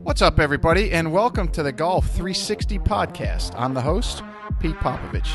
What's up, everybody, and welcome to the Golf 360 podcast. I'm the host, Pete Popovich.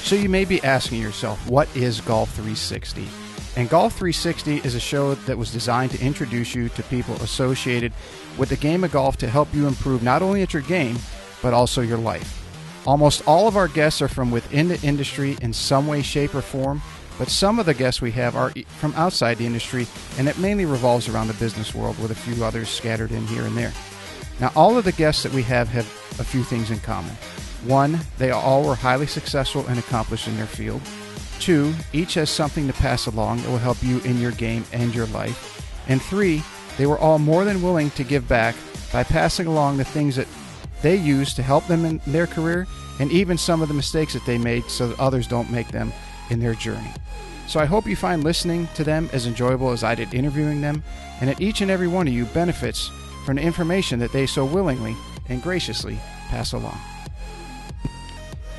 So you may be asking yourself, what is Golf 360? And Golf 360 is a show that was designed to introduce you to people associated with the game of golf to help you improve not only at your game, but also your life. Almost all of our guests are from within the industry in some way, shape, or form, but some of the guests we have are from outside the industry, and it mainly revolves around the business world with a few others scattered in here and there. Now, all of the guests that we have a few things in common. One, they all were highly successful and accomplished in their field. Two, each has something to pass along that will help you in your game and your life. And three, they were all more than willing to give back by passing along the things that they use to help them in their career, and even some of the mistakes that they made so that others don't make them in their journey. So I hope you find listening to them as enjoyable as I did interviewing them, and that each and every one of you benefits from the information that they so willingly and graciously pass along.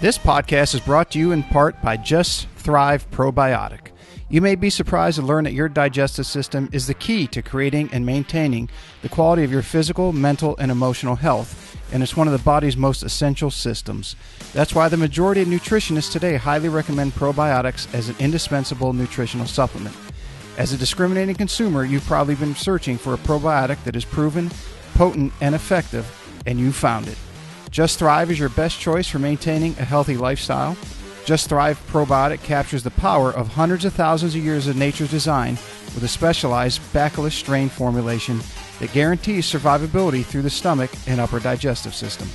This podcast is brought to you in part by Just Thrive Probiotic. You may be surprised to learn that your digestive system is the key to creating and maintaining the quality of your physical, mental, and emotional health, and it's one of the body's most essential systems. That's why the majority of nutritionists today highly recommend probiotics as an indispensable nutritional supplement. As a discriminating consumer, you've probably been searching for a probiotic that is proven, potent, and effective, and you found it. Just Thrive is your best choice for maintaining a healthy lifestyle. Just Thrive Probiotic captures the power of hundreds of thousands of years of nature's design with a specialized bacillus strain formulation that guarantees survivability through the stomach and upper digestive system.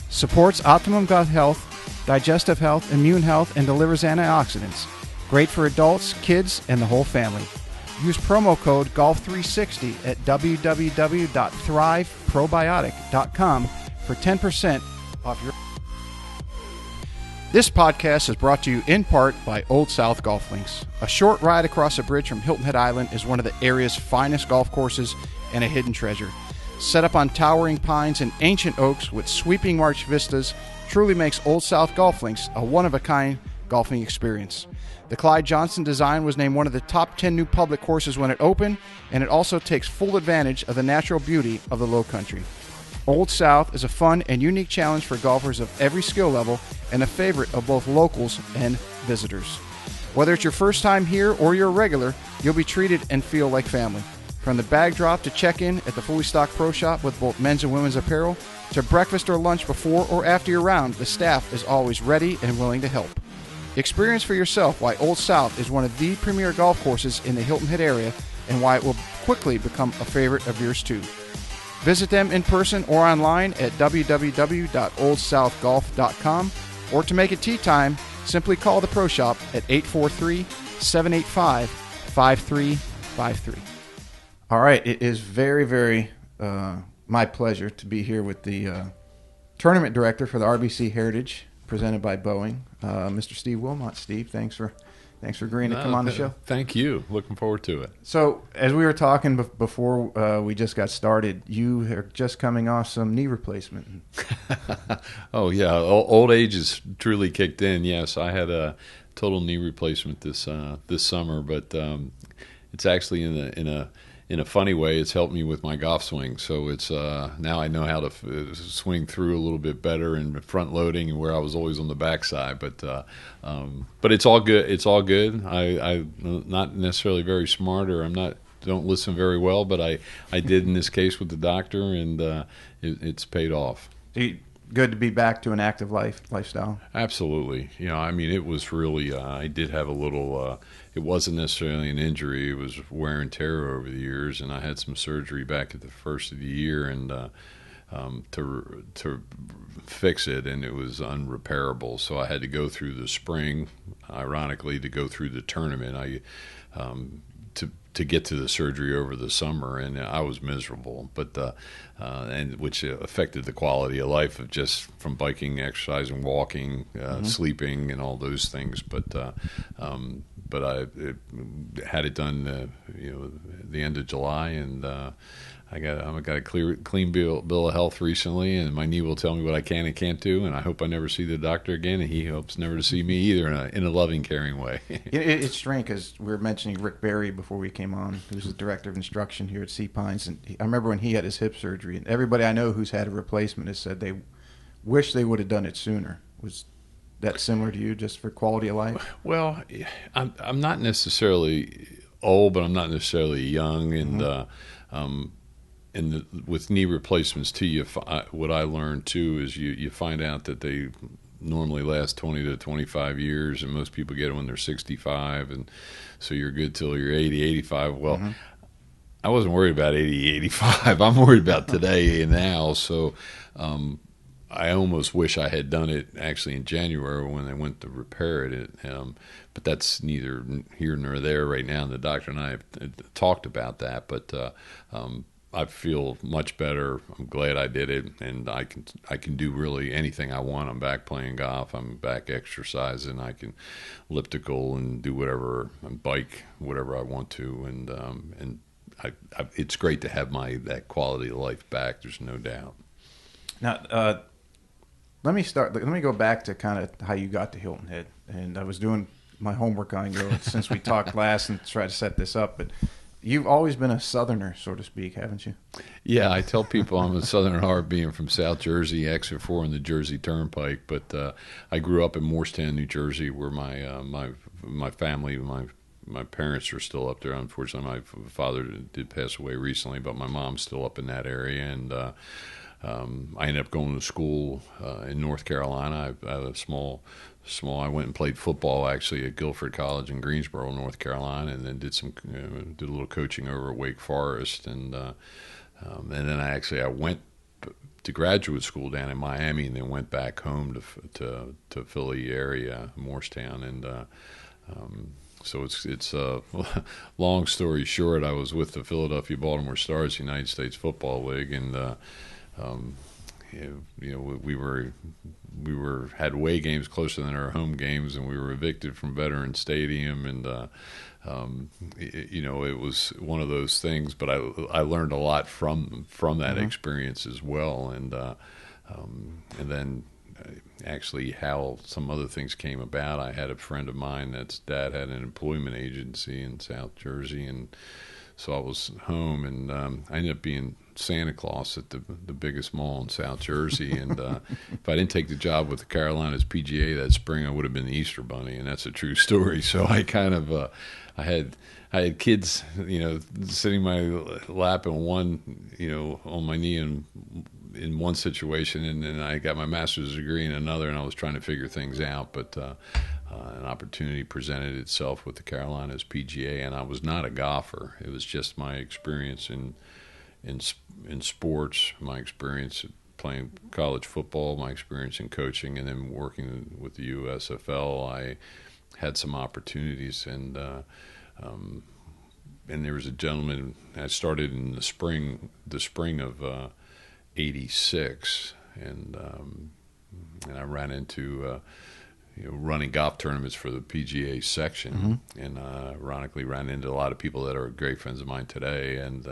Supports optimum gut health, digestive health, immune health, and delivers antioxidants. Great for adults, kids, and the whole family. Use promo code GOLF360 at www.thriveprobiotic.com for 10% off your... This podcast is brought to you in part by Old South Golf Links. A short ride across a bridge from Hilton Head Island is one of the area's finest golf courses and a hidden treasure. Set up on towering pines and ancient oaks with sweeping marsh vistas, truly makes Old South Golf Links a one-of-a-kind golfing experience. The Clyde Johnson design was named one of the top 10 new public courses when it opened, and it also takes full advantage of the natural beauty of the Low Country. Old South is a fun and unique challenge for golfers of every skill level and a favorite of both locals and visitors. Whether it's your first time here or you're a regular, you'll be treated and feel like family. From the bag drop to check-in at the fully stocked pro shop with both men's and women's apparel, to breakfast or lunch before or after your round, the staff is always ready and willing to help. Experience for yourself why Old South is one of the premier golf courses in the Hilton Head area and why it will quickly become a favorite of yours too. Visit them in person or online at www.oldsouthgolf.com, or to make it tee time, simply call the pro shop at 843-785-5353. All right, it is very, very my pleasure to be here with the tournament director for the RBC Heritage, presented by Boeing, Mr. Steve Wilmot. Steve, thanks for agreeing to come on the show. Thank you. Looking forward to it. So, as we were talking before we just got started, you are just coming off some knee replacement. Oh, yeah. Old age has truly kicked in. Yes, I had a total knee replacement this summer, but it's actually in a funny way, it's helped me with my golf swing. So it's now I know how to swing through a little bit better and front loading, where I was always on the backside. But it's all good. It's all good. I'm not necessarily very smart, or don't listen very well, but I did in this case with the doctor, and it's paid off. Good to be back to an active lifestyle. Absolutely. It was really I did have a little. It wasn't necessarily an injury. It was wear and tear over the years, and I had some surgery back at the first of the year, and to fix it, and it was unrepairable. So I had to go through the spring, ironically, to go through the tournament. to get to the surgery over the summer, and I was miserable. But and which affected the quality of life of just from biking, exercising, walking, sleeping, and all those things. But I had it done, the end of July, and I got a clean bill of health recently, and my knee will tell me what I can and can't do, and I hope I never see the doctor again, and he hopes never to see me either in a loving, caring way. It's strange because we were mentioning Rick Berry before we came on, who's the director of instruction here at Sea Pines, and I remember when he had his hip surgery, and everybody I know who's had a replacement has said they wish they would have done it sooner. Was that similar to you, just for quality of life? Well, I'm not necessarily old, but I'm not necessarily young, and with knee replacements too, what I learned too is you find out that they normally last 20 to 25 years, and most people get it when they're 65, and so you're good till you're 80, 85. Well, I wasn't worried about 80, 85. I'm worried about today and now. So I almost wish I had done it actually in January when I went to repair it. But that's neither here nor there right now. And the doctor and I have talked about that, but I feel much better. I'm glad I did it, and I can do really anything I want. I'm back playing golf. I'm back exercising. I can elliptical and do whatever, and bike whatever I want to, and it's great to have that quality of life back. There's no doubt. Now, let me go back to kind of how you got to Hilton Head, and I was doing my homework on you since we talked last and tried to set this up, but you've always been a Southerner, so to speak, haven't you? Yeah, I tell people I'm a Southern heart, being from South Jersey, exit 4 in the Jersey Turnpike. But I grew up in Morristown, New Jersey, where my family, my parents are still up there. Unfortunately, my father did pass away recently, but my mom's still up in that area. And I ended up going to school in North Carolina. I had a small. I went and played football actually at Guilford College in Greensboro, North Carolina, and then did a little coaching over at Wake Forest, and then I went to graduate school down in Miami, and then went back home to Philly area, Morristown, and so it's long story short, I was with the Philadelphia Baltimore Stars, United States Football League, and we had away games closer than our home games, and we were evicted from Veterans Stadium, and it was one of those things. But I learned a lot from that experience as well, and then actually how some other things came about. I had a friend of mine that's dad had an employment agency in South Jersey, and so I was home, and I ended up being Santa Claus at the biggest mall in South Jersey, and if I didn't take the job with the Carolinas PGA that spring, I would have been the Easter Bunny, and that's a true story. So I kind of I had kids, sitting in my lap, and one, on my knee in one situation, and then I got my master's degree in another, and I was trying to figure things out, but an opportunity presented itself with the Carolinas PGA, and I was not a golfer. It was just my experience in sports, my experience playing college football, my experience in coaching, and then working with the USFL. I had some opportunities, and there was a gentleman. I started in the spring of '86, and I ran into running golf tournaments for the PGA section, and ironically ran into a lot of people that are great friends of mine today, and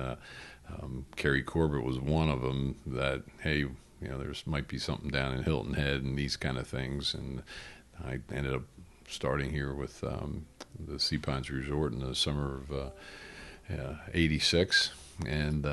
Kerry Corbett was one of them. That, hey, there might be something down in Hilton Head and these kind of things, and I ended up starting here with the Sea Pines Resort in the summer of '86, and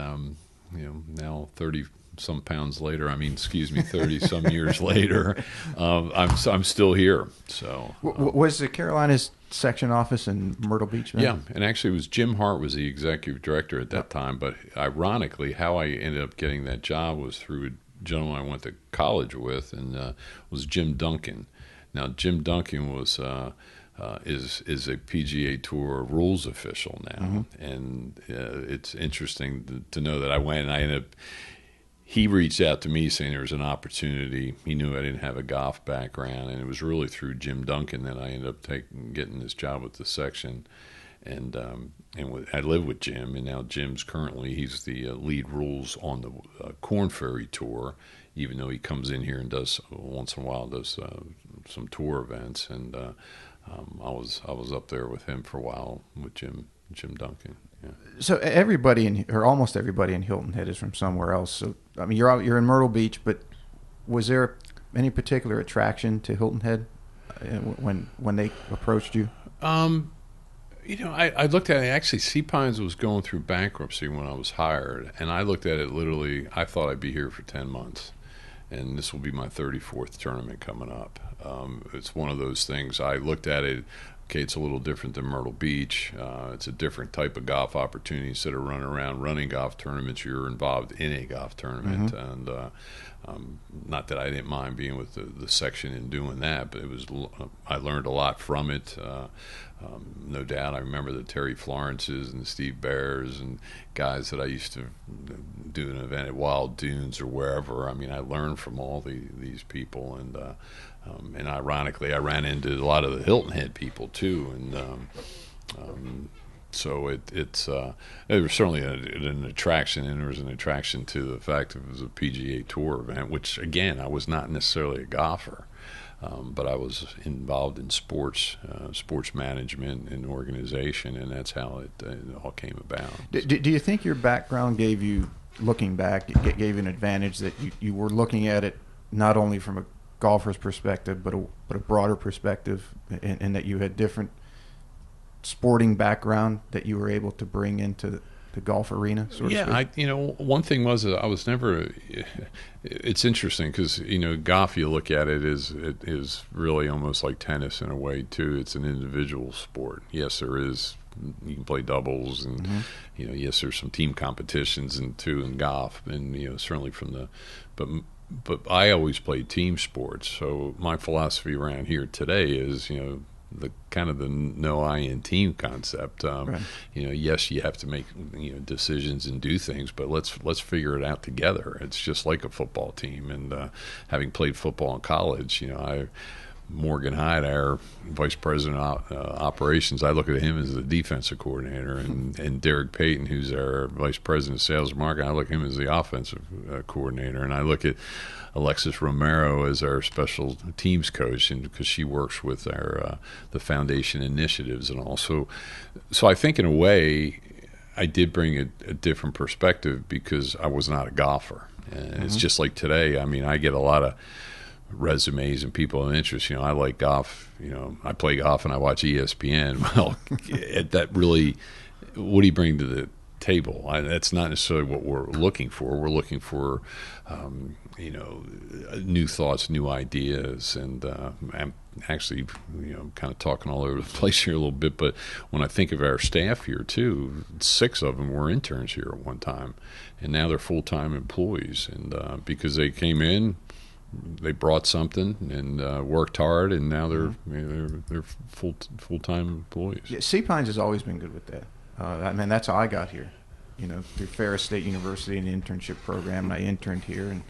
now 30 some pounds later, 30 some years later, I'm still here. So was the Carolinas section office in Myrtle Beach then? Yeah, and actually it was Jim Hart was the executive director at that time, but ironically how I ended up getting that job was through a gentleman I went to college with, and was Jim Duncan. Now Jim Duncan was is a PGA Tour rules official now, and it's interesting to know that I went and I ended up. He reached out to me saying there was an opportunity. He knew I didn't have a golf background, and it was really through Jim Duncan that I ended up getting this job with the section. I live with Jim, and now Jim's he's the lead rules on the Corn Ferry Tour, even though he comes in here and does once in a while some tour events, and I was up there with him for a while with Jim Duncan. Yeah. So almost everybody in Hilton Head is from somewhere else. So I mean, you're in Myrtle Beach, but was there any particular attraction to Hilton Head when they approached you? I looked at it. Actually, Sea Pines was going through bankruptcy when I was hired, and I looked at it literally. I thought I'd be here for 10 months, and this will be my 34th tournament coming up. It's one of those things. I looked at it. Okay, it's a little different than Myrtle Beach. It's a different type of golf opportunity. Instead of running golf tournaments, you're involved in a golf tournament. Mm-hmm. And not that I didn't mind being with the section and doing that, but I learned a lot from it. No doubt. I remember the Terry Florences and the Steve Bears and guys that I used to do an event at Wild Dunes or wherever. I mean, I learned from all these people, and ironically, I ran into a lot of the Hilton Head people too, and so it was certainly an attraction, and there was an attraction to the fact that it was a PGA Tour event, which again, I was not necessarily a golfer. But I was involved in sports management and organization, and that's how it all came about. Do you think your background gave you, looking back, gave you an advantage that you were looking at it not only from a golfer's perspective, but a broader perspective, and that you had different sporting background that you were able to bring into the golf arena, so to speak? One thing was that I was never. It's interesting because golf. You look at it is really almost like tennis in a way too. It's an individual sport. Yes, there is. You can play doubles, and yes, there's some team competitions in golf, and certainly from the, but I always played team sports. So my philosophy around here today is the kind of the no I in team concept. Right. Yes, you have to make decisions and do things, but let's figure it out together. It's just like a football team. And having played football in college, Morgan Hyde, our vice president of operations, I look at him as the defensive coordinator, and Derek Payton, who's our vice president of sales and marketing, I look at him as the offensive coordinator, and I look at Alexis Romero as our special teams coach, and because she works with our the foundation initiatives and all. So I think in a way I did bring a different perspective because I was not a golfer. And it's just like today. I mean, I get a lot of resumes and people in interest. I like golf. I play golf and I watch ESPN. Well, that really, what do you bring to the table? That's not necessarily what we're looking for. We're looking for, new thoughts, new ideas, and I'm actually, kind of talking all over the place here a little bit. But when I think of our staff here too, 6 of them were interns here at one time, and now they're full-time employees. And because they came in, they brought something and worked hard, and now they're full-time employees. Yeah, Sea Pines has always been good with that. That's how I got here. Through Ferris State University and the Internship Program, and I interned here. And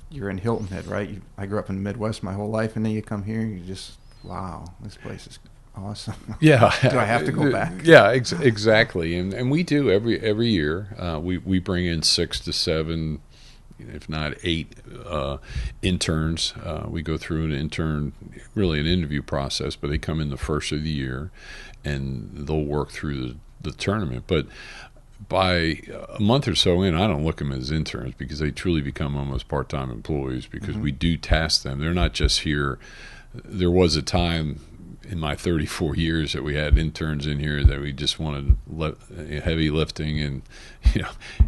you're in Hilton Head, right? I grew up in the Midwest my whole life, and then you come here, and you just, wow, this place is awesome. Yeah. Do I have to go back? Yeah, exactly. And we do every year. We bring in 6 to 7, if not 8 interns. We go through an interview process, but they come in the first of the year, and they'll work through the tournament. But by a month or so in, I don't look at them as interns because they truly become almost part-time employees because we do task them. They're not just here. There was a time in my 34 years that we had interns in here that we just wanted heavy lifting and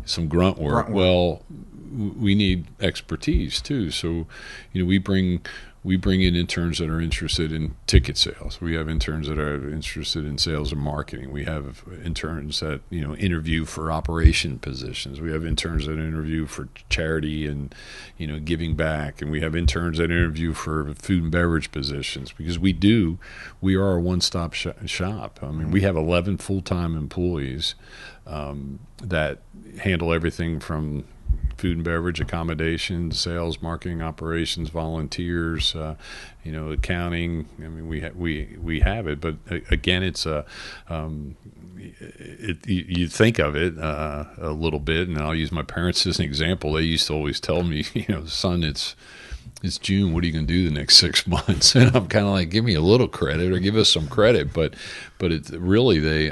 some grunt work. Well, we need expertise too. So we bring in interns that are interested in ticket sales. We have interns that are interested in sales and marketing. We have interns that interview for operation positions. We have interns that interview for charity and giving back, and we have interns that interview for food and beverage positions because we are a one-stop shop. I mean, we have 11 full-time employees that handle everything from food and beverage, accommodations, sales, marketing, operations, volunteers, accounting. I mean, we have it, but again, it's you think of it a little bit, and I'll use my parents as an example. They used to always tell me, son, it's June. What are you going to do the next 6 months? And I'm kind of like, give me a little credit or give us some credit, but it's really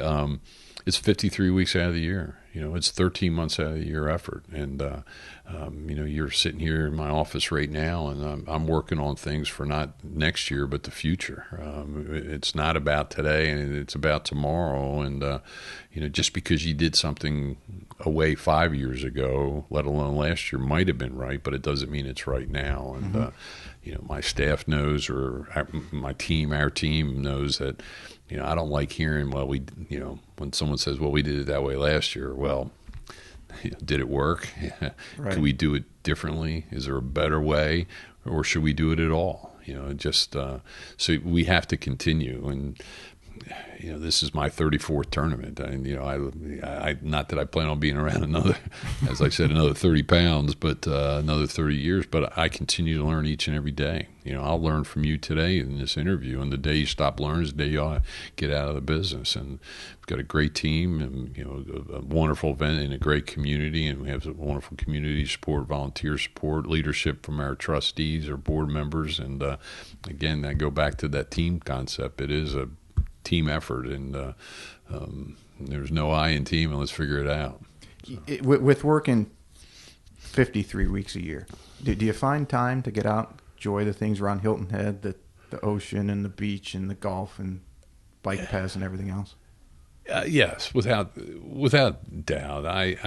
it's 53 weeks out of the year. It's 13 months out of the year effort. And, you're sitting here in my office right now, and I'm working on things for not next year, but the future. It's not about today, and it's about tomorrow. And, just because you did something away 5 years ago, let alone last year, might have been right, but it doesn't mean it's right now. And, my staff knows, or our team knows that, I don't like hearing, when someone says, well, we did it that way last year. Well, did it work? Right. Could we do it differently? Is there a better way, or should we do it at all? So we have to continue. And, this is my 34th tournament. And, I not that I plan on being around another 30 pounds, but another 30 years. But I continue to learn each and every day. I'll learn from you today in this interview. And the day you stop learning is the day you ought to get out of the business. And we've got a great team and, a wonderful event in a great community. And we have a wonderful community support, volunteer support, leadership from our trustees, our board members. And, again, I go back to that team concept. It is a team effort, and there's no I in team, and let's figure it out. With working 53 weeks a year, do you find time to get out, enjoy the things around Hilton Head, the ocean and the beach and the golf and bike paths and everything else? Yes, without doubt. I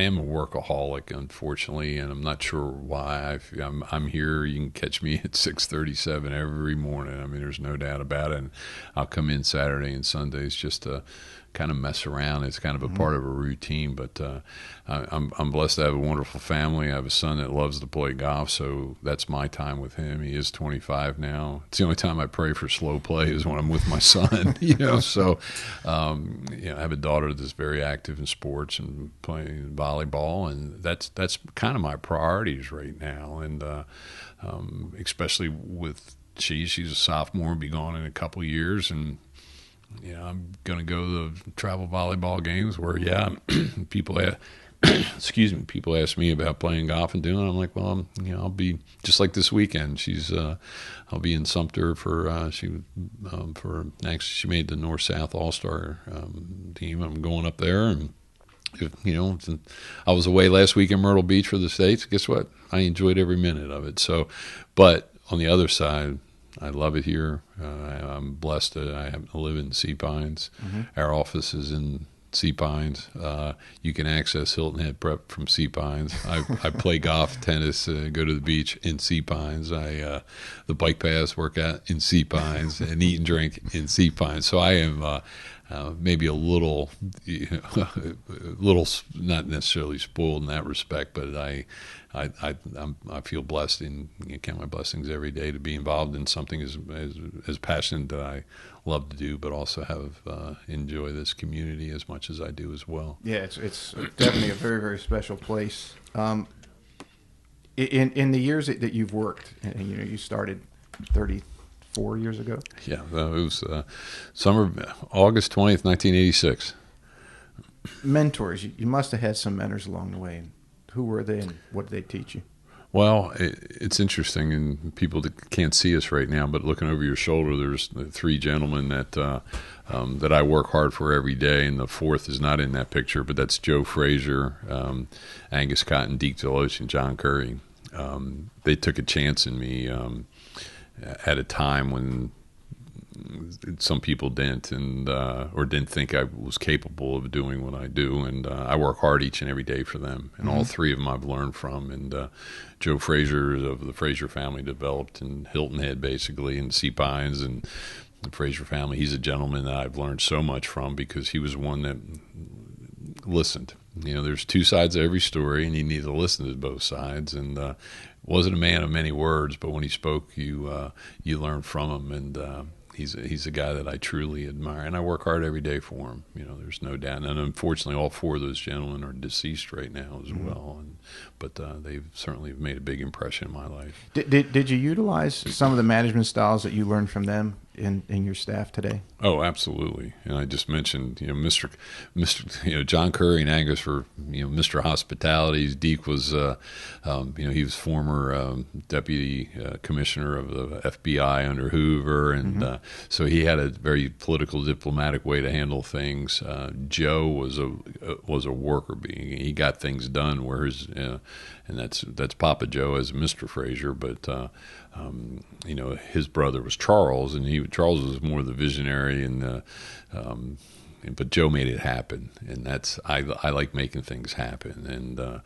am a workaholic, unfortunately, and I'm not sure why. I'm here. You can catch me at 6:37 every morning. I mean, there's no doubt about it. And I'll come in Saturday and Sundays just to kind of mess around. It's kind of a part of a routine. But I'm blessed to have a wonderful family. I have a son that loves to play golf, so that's my time with him. He is 25 now. It's the only time I pray for slow play is when I'm with my son. So I have a daughter that's very active in sports and playing volleyball, and that's kind of my priorities right now. And especially with she's a sophomore, be gone in a couple of years, and I'm going to go to the travel volleyball games where, people ask me about playing golf and doing it. I'm like, well, I'll be just like this weekend. I'll be in Sumter for she made the North-South All-Star team. I'm going up there, and I was away last week in Myrtle Beach for the States. Guess what? I enjoyed every minute of it. So, but on the other side, I love it here. I'm blessed that I happen to live in Sea Pines. Mm-hmm. Our office is in Sea Pines. You can access Hilton Head Prep from Sea Pines. I play golf, tennis, go to the beach in Sea Pines. The bike paths work out in Sea Pines, and eat and drink in Sea Pines. So I am maybe a little not necessarily spoiled in that respect, but I feel blessed and count my blessings every day to be involved in something as passionate that I love to do, but also have enjoy this community as much as I do as well. Yeah, it's definitely a very, very special place. In the years that you've worked, and you started 34 years ago. Yeah, it was August 20th, 1986. Mentors, you must have had some mentors along the way. Who were they, and what did they teach you? Well, it's interesting, and people that can't see us right now, but looking over your shoulder, there's the three gentlemen that I work hard for every day, and the fourth is not in that picture, but that's Joe Frazier, Angus Cotton, Deke Deloach, and John Curry. They took a chance in me at a time when some people didn't, or didn't think I was capable of doing what I do, and I work hard each and every day for them. And all three of them I've learned from. And Joe Frazier of the Frazier family developed in Hilton Head, basically, in Sea Pines, and the Frazier family. He's a gentleman that I've learned so much from because he was one that listened. There's two sides of every story, and you need to listen to both sides. And wasn't a man of many words, but when he spoke, you learn from him. And he's a guy that I truly admire, and I work hard every day for him. There's no doubt. And unfortunately, all four of those gentlemen are deceased right now as well. But they've certainly made a big impression in my life. Did you utilize some of the management styles that you learned from them in your staff today? Oh, absolutely. And I just mentioned, Mr. John Curry and Angus were, Mr. Hospitalities. Deke was, he was former deputy commissioner of the FBI under Hoover, and so he had a very political, diplomatic way to handle things. Joe was a worker bee. He got things done. Whereas, and that's Papa Joe as Mr. Frazier, but. His brother was Charles, and Charles was more the visionary, but Joe made it happen, and I like making things happen, and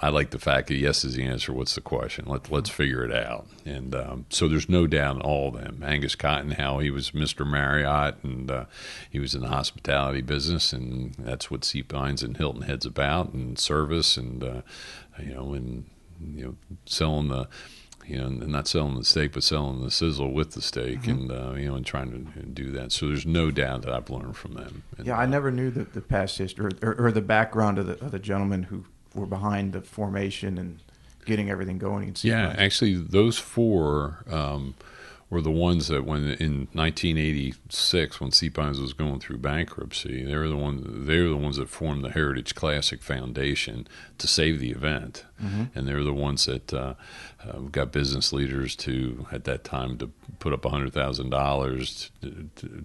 I like the fact that yes is the answer. What's the question? Let's figure it out, and so there's no doubt in all of them. Angus Cotton, how he was Mr. Marriott, and he was in the hospitality business, and that's what Sea Pines and Hilton Head's about, and service, and selling the. Not selling the steak, but selling the sizzle with the steak, and trying to do that. So there's no doubt that I've learned from them. And, I never knew the past history or the background of the gentlemen who were behind the formation and getting everything going. Actually, those four were the ones that when in 1986, when Sea Pines was going through bankruptcy, they were the ones that formed the Heritage Classic Foundation to save the event, and they were the ones that got business leaders to at that time to put up $100,000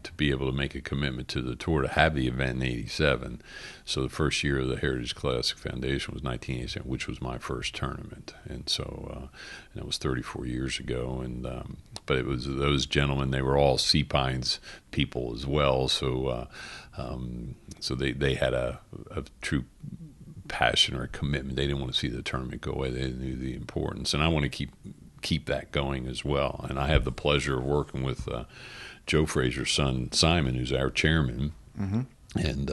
to be able to make a commitment to the tour to have the event in '87. So the first year of the Heritage Classic Foundation was 1987, which was my first tournament, and so and it was 34 years ago, and but it was those gentlemen. They were all Sea Pines people as well, so so they had a true passion or a commitment. They didn't want to see the tournament go away. They knew the importance, and I want to keep that going as well. And I have the pleasure of working with Joe Frazier's son Simon, who's our chairman, and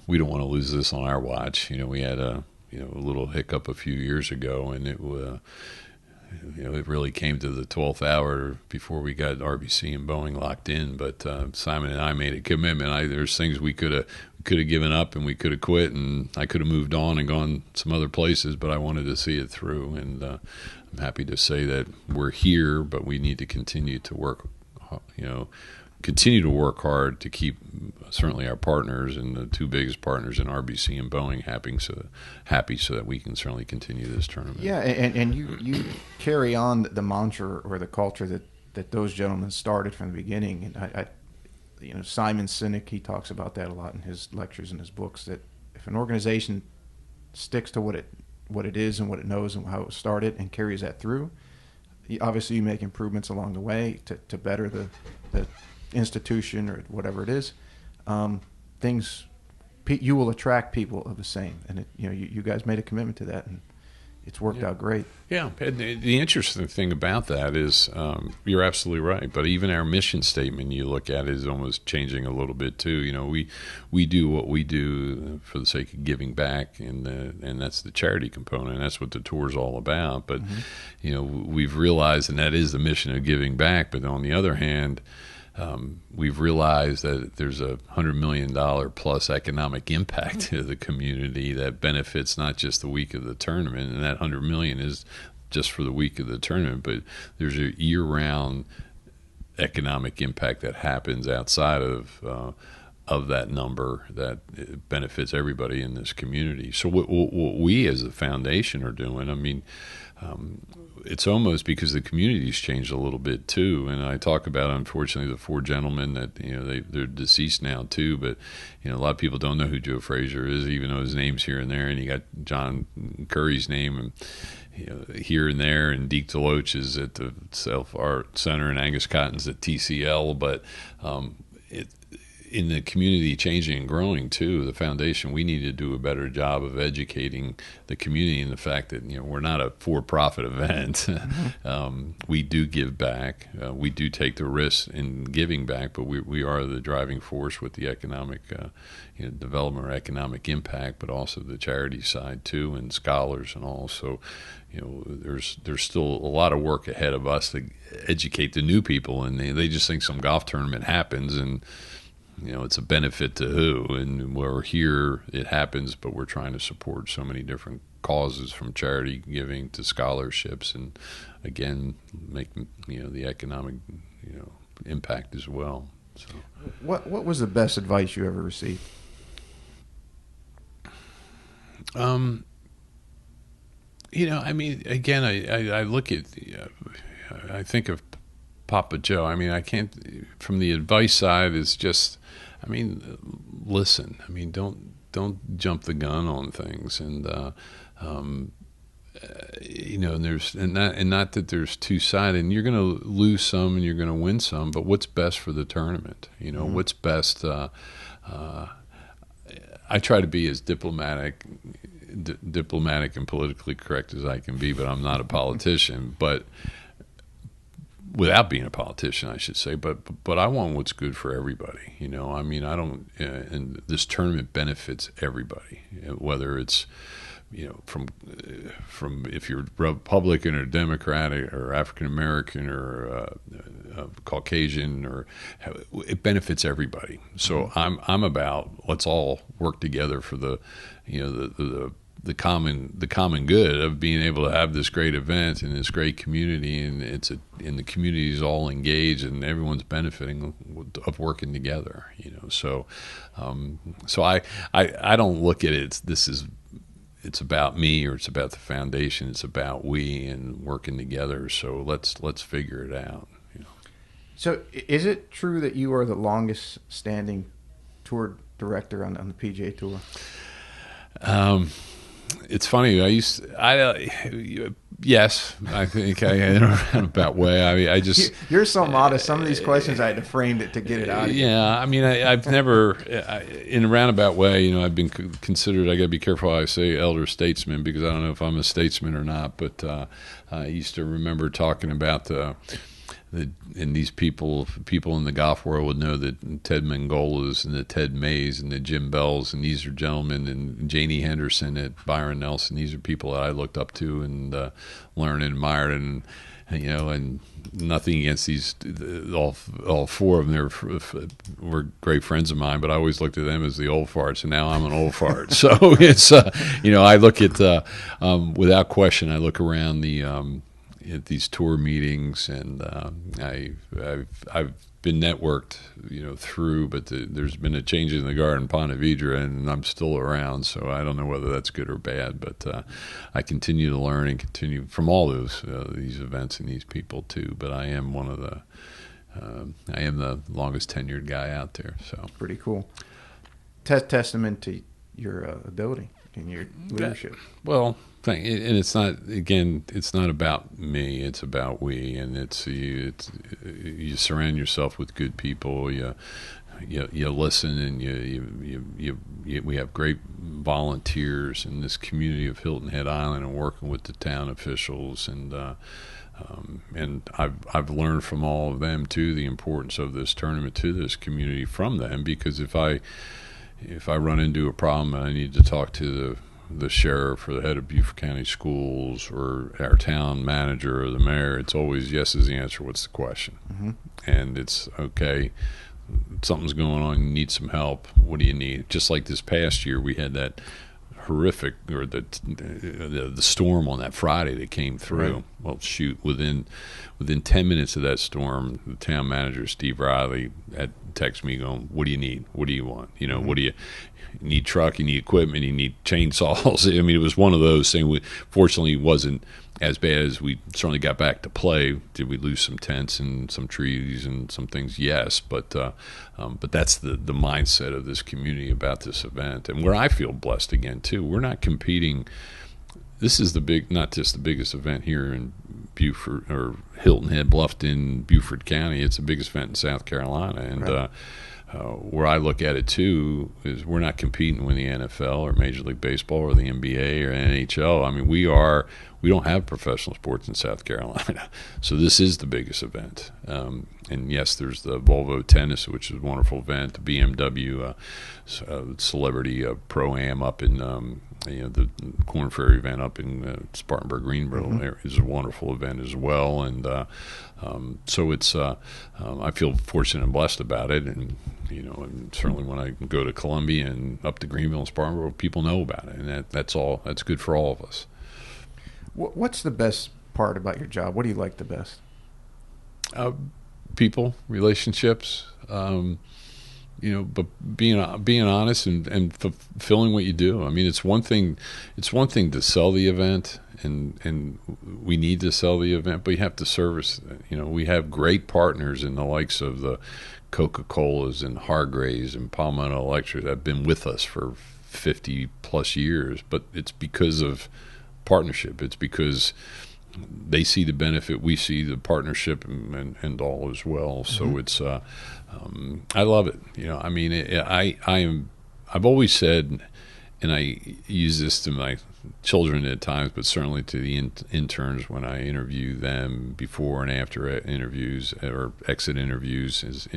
we don't want to lose this on our watch. We had a little hiccup a few years ago, and it really came to the 12th hour before we got RBC and Boeing locked in. But Simon and I made a commitment. There's things we could have given up, and we could have quit, and I could have moved on and gone some other places, but I wanted to see it through. And I'm happy to say that we're here, but we need to continue to work hard to keep certainly our partners and the two biggest partners in RBC and Boeing happy so that we can certainly continue this tournament. Yeah, and you carry on the mantra or the culture that those gentlemen started from the beginning. And Simon Sinek, he talks about that a lot in his lectures and his books, that if an organization sticks to what it is and what it knows and how it started and carries that through, obviously you make improvements along the way to better the institution or whatever it is. You will attract people of the same, and you guys made a commitment to that, and it's worked out great. Yeah, and the interesting thing about that is you're absolutely right. But even our mission statement, you look at, is almost changing a little bit too. We do what we do for the sake of giving back, and that's the charity component. And that's what the tour is all about. But we've realized, and that is the mission of giving back. But on the other hand, we've realized that there's a $100 million plus economic impact to the community that benefits not just the week of the tournament, and that $100 million is just for the week of the tournament, but there's a year-round economic impact that happens outside of that number that benefits everybody in this community. So what we as a foundation are doing, it's almost because the community's changed a little bit too. And I talk about, unfortunately, the four gentlemen that they're deceased now too. But a lot of people don't know who Joe Frazier is, even though his name's here and there. And you got John Curry's name and here and there, and Deke DeLoach is at the Self Art Center, and Angus Cotton's at TCL. But in the community changing and growing too, the foundation, we need to do a better job of educating the community in the fact that we're not a for-profit event. We do give back. We do take the risk in giving back, but we are the driving force with the economic development or economic impact, but also the charity side too, and scholars and all. So there's still a lot of work ahead of us to educate the new people, and they just think some golf tournament happens and it's a benefit to who, and we're here, it happens, but we're trying to support so many different causes, from charity giving to scholarships, and again make the economic impact as well. So what was the best advice you ever received? Again, I look at, I think of Papa Joe. I can't, from the advice side, is just, listen. Don't jump the gun on things, and there's not that there's two sided. And you're going to lose some, and you're going to win some. But what's best for the tournament? What's best. I try to be as diplomatic and politically correct as I can be, but I'm not a politician. But without being a politician, I should say. But I want what's good for everybody. I don't. And this tournament benefits everybody, whether it's from if you're Republican or Democratic or African American or Caucasian, or it benefits everybody. So I'm about, let's all work together for the the common good of being able to have this great event in this great community, and the community is all engaged and everyone's benefiting of working together. So I don't look at it. It's about me, or it's about the foundation. It's about we and working together. So let's figure it out. So is it true that you are the longest standing tour director on the PGA Tour? It's funny. Yes, I think in a roundabout way. I just you're so modest. Some of these questions I had to frame it to get it out of you. Yeah, I've never, in a roundabout way. I've been considered. I got to be careful how I say elder statesman, because I don't know if I'm a statesman or not. But I used to remember talking about and these people in the golf world would know that Ted Mangolas and the Ted Mays and the Jim Bells, and these are gentlemen, and Janie Henderson and Byron Nelson. These are people that I looked up to and learned and admired, and and nothing against these, all four of them. Were great friends of mine, but I always looked at them as the old farts, and now I'm an old fart. So it's I look at without question, I look around at these tour meetings, and I've been networked, through, but there's been a change in the guard in Ponte Vedra, and I'm still around. So I don't know whether that's good or bad, but I continue to learn and continue from all these events and these people too. But I am I am the longest tenured guy out there. So pretty cool. Testament to your ability and your leadership. Well, and it's not about me. It's about we, and you surround yourself with good people. You listen, and we have great volunteers in this community of Hilton Head Island, and working with the town officials, and I've learned from all of them too the importance of this tournament to this community from them, because if I run into a problem and I need to talk to the sheriff or the head of Beaufort County Schools or our town manager or the mayor, it's always yes is the answer. What's the question? Mm-hmm. And it's okay. Something's going on. You need some help. What do you need? Just like this past year, we had that horrific, or the storm on that Friday that came through. Right. Well, shoot, within 10 minutes of that storm, the town manager Steve Riley had texted me going, "What do you need? What do you want? Mm-hmm. What do you need? Truck? You need equipment? You need chainsaws?" It was one of those things. Fortunately, it wasn't as bad as we certainly got back to play. Did we lose some tents and some trees and some things? Yes, but that's the mindset of this community about this event, and where I feel blessed again too. We're not competing this is not just the biggest event here in Beaufort or Hilton Head, Bluffton, Beaufort County. It's the biggest event in South Carolina, and right. where I look at it too is we're not competing with the NFL or Major League Baseball or the NBA or NHL. I mean, we don't have professional sports in South Carolina, so this is the biggest event. And yes, there's the Volvo Tennis, which is a wonderful event. The BMW Celebrity Pro-Am up in the Corn Ferry event up in Spartanburg, Greenville area is a wonderful event as well. And so it's I feel fortunate and blessed about it. And and certainly when I go to Columbia and up to Greenville and Spartanburg, people know about it, and that's good for all of us. What's the best part about your job? What do you like the best? People, relationships, but being honest and fulfilling what you do. I mean, it's one thing to sell the event, and we need to sell the event, but you have to service. We have great partners in the likes of the Coca-Colas and Hargraves and Palmetto Electric that have been with us for 50 plus years, but it's because of partnership. It's because they see the benefit, we see the partnership, and all as well. So it's I love it. I mean, I've always said, and I use this to my children at times, but certainly to the interns when I interview them before and after interviews or exit interviews, is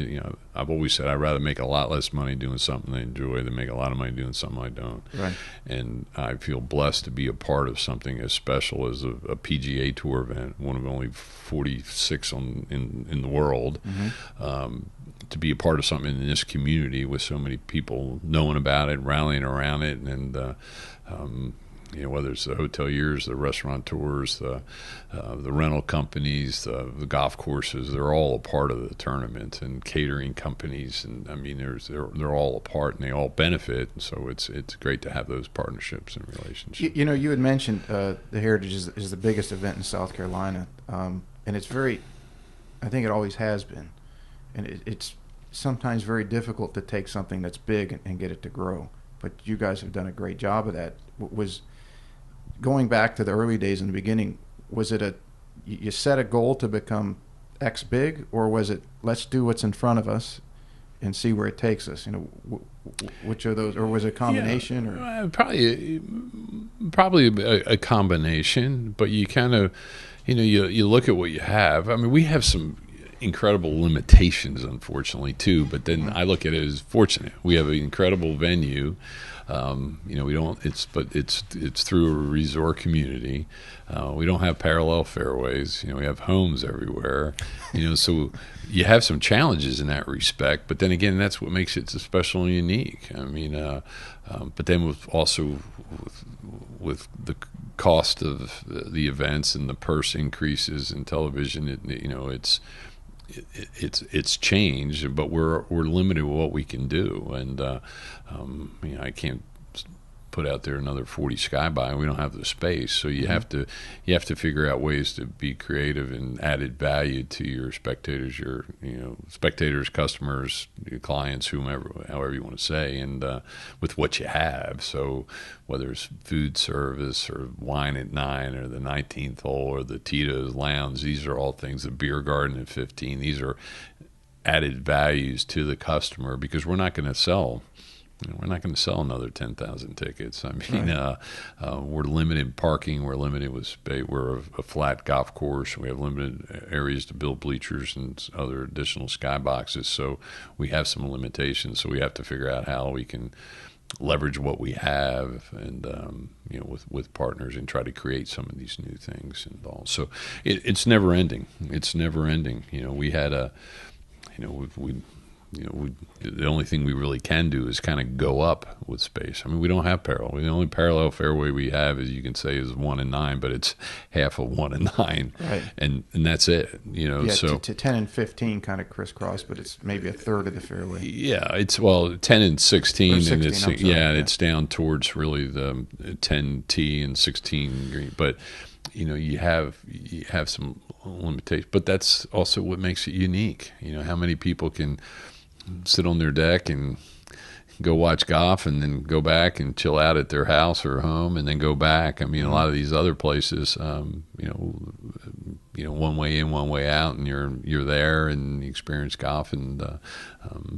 I've always said I'd rather make a lot less money doing something I enjoy than make a lot of money doing something I don't. Right. And I feel blessed to be a part of something as special as a PGA Tour event, one of only 46 in the world. To be a part of something in this community with so many people knowing about it, rallying around it, and whether it's the hoteliers, the restaurateurs, the rental companies, the golf courses, they're all a part of the tournament, and catering companies, and I mean, they're all a part, and they all benefit. So it's great to have those partnerships and relationships. You had mentioned the Heritage is the biggest event in South Carolina, and it's very, I think it always has been, and it's sometimes very difficult to take something that's big and get it to grow. But you guys have done a great job of that. Was going back to the early days in the beginning, was it you set a goal to become X big, or was it let's do what's in front of us and see where it takes us? Which of those, or was it a combination? Yeah, or probably a combination. But you kind of, you look at what you have. I mean, we have some incredible limitations, unfortunately, too. But then I look at it as fortunate. We have an incredible venue. We don't. It's through a resort community. We don't have parallel fairways. We have homes everywhere. So you have some challenges in that respect. But then again, that's what makes it so special and unique. I mean, but then with the cost of the events and the purse increases in television, it's changed, but we're limited with what we can do, and I can't put out there another 40 Skyby. We don't have the space, so you have to figure out ways to be creative and added value to your spectators, spectators, customers, your clients, whomever, however you want to say, and with what you have. So whether it's food service or wine at 9 or the 19th hole or the Tito's Lounge, these are all things. The beer garden at 15. These are added values to the customer, because we're not going to sell. We're not going to sell another 10,000 tickets. I mean, right. We're limited in parking. We're limited with space. We're a flat golf course. We have limited areas to build bleachers and other additional skyboxes. So we have some limitations. So we have to figure out how we can leverage what we have, and with partners, and try to create some of these new things and all. So it's never ending. It's never ending. We had the only thing we really can do is kind of go up with space. I mean, we don't have parallel. The only parallel fairway we have, as you can say, is 1 and 9, but it's half of 1 and 9, right? And that's it. So to 10 and 15 kind of crisscross, but it's maybe a third of the fairway. Yeah, it's 10 and 16, and it's it's down towards really the 10T and 16 green, but. You have some limitations, but that's also what makes it unique. How many people can sit on their deck and go watch golf and then go back and chill out at their house or home and then go back. I mean, a lot of these other places, one way in, one way out, and you're there and you experience golf. And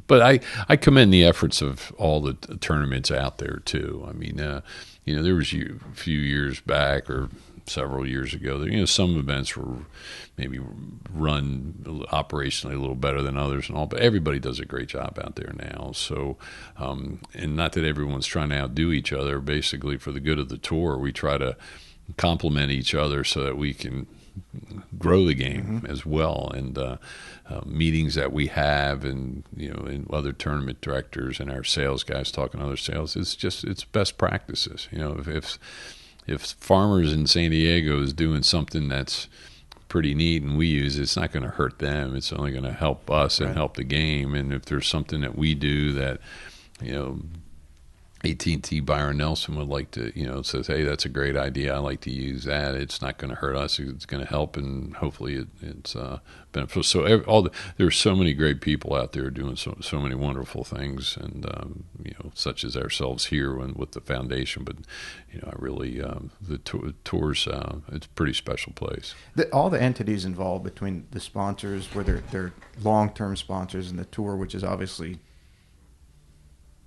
but I commend the efforts of all the tournaments out there too. I mean, there was a few years back or several years ago, some events were maybe run operationally a little better than others and all, but everybody does a great job out there now. So, and not that everyone's trying to outdo each other. Basically, for the good of the tour, we try to complement each other so that we can grow the game as well. And meetings that we have, and and other tournament directors and our sales guys talking to other sales, it's best practices. If Farmers in San Diego is doing something that's pretty neat and we use it, it's not going to hurt them. It's only going to help us and help the game. And if there's something that we do that, AT&T Byron Nelson would like to, says, hey, that's a great idea, I like to use that, it's not going to hurt us, it's going to help, and hopefully it's beneficial. So there's so many great people out there doing so many wonderful things, and such as ourselves here with the foundation. But I really the tours, it's a pretty special place. All the entities involved between the sponsors, whether they're long-term sponsors, and the tour, which is obviously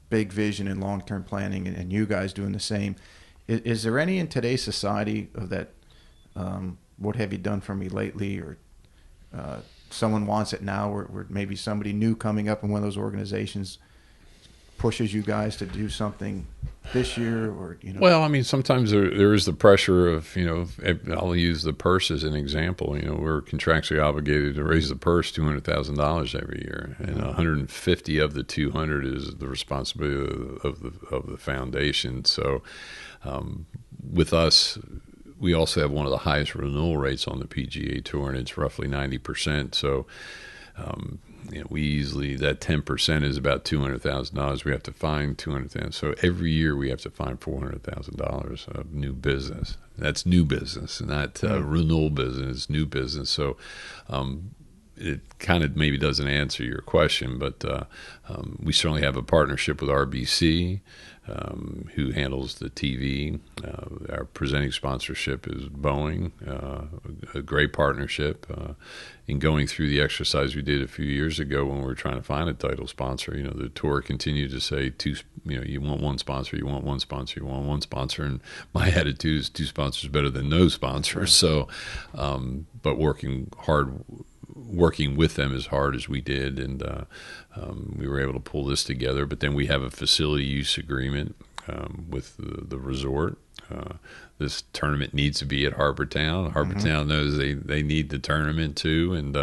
big vision and long-term planning, and you guys doing the same. Is there any in today's society of that, what have you done for me lately, or someone wants it now, where maybe somebody new coming up in one of those organizations pushes you guys to do something this year, or Well, I mean, sometimes there is the pressure of I'll use the purse as an example. We're contractually obligated to raise the purse $200,000 every year, and 150 of the 200 is the responsibility of the foundation. So with us, we also have one of the highest renewal rates on the PGA Tour, and it's roughly 90%. So we easily, that 10% is about $200,000. We have to find $200,000. So every year we have to find $400,000 of new business. That's new business, not renewal business, new business. So it kind of maybe doesn't answer your question, but we certainly have a partnership with RBC, who handles the TV. Our presenting sponsorship is Boeing, a great partnership. In going through the exercise we did a few years ago when we were trying to find a title sponsor, the tour continued to say, you want one sponsor, you want one sponsor, you want one sponsor. And my attitude is 2 sponsors better than no sponsors. So, but working with them as hard as we did, and we were able to pull this together. But then we have a facility use agreement with the resort. This tournament needs to be at Harbortown. Harbortown knows they need the tournament too, and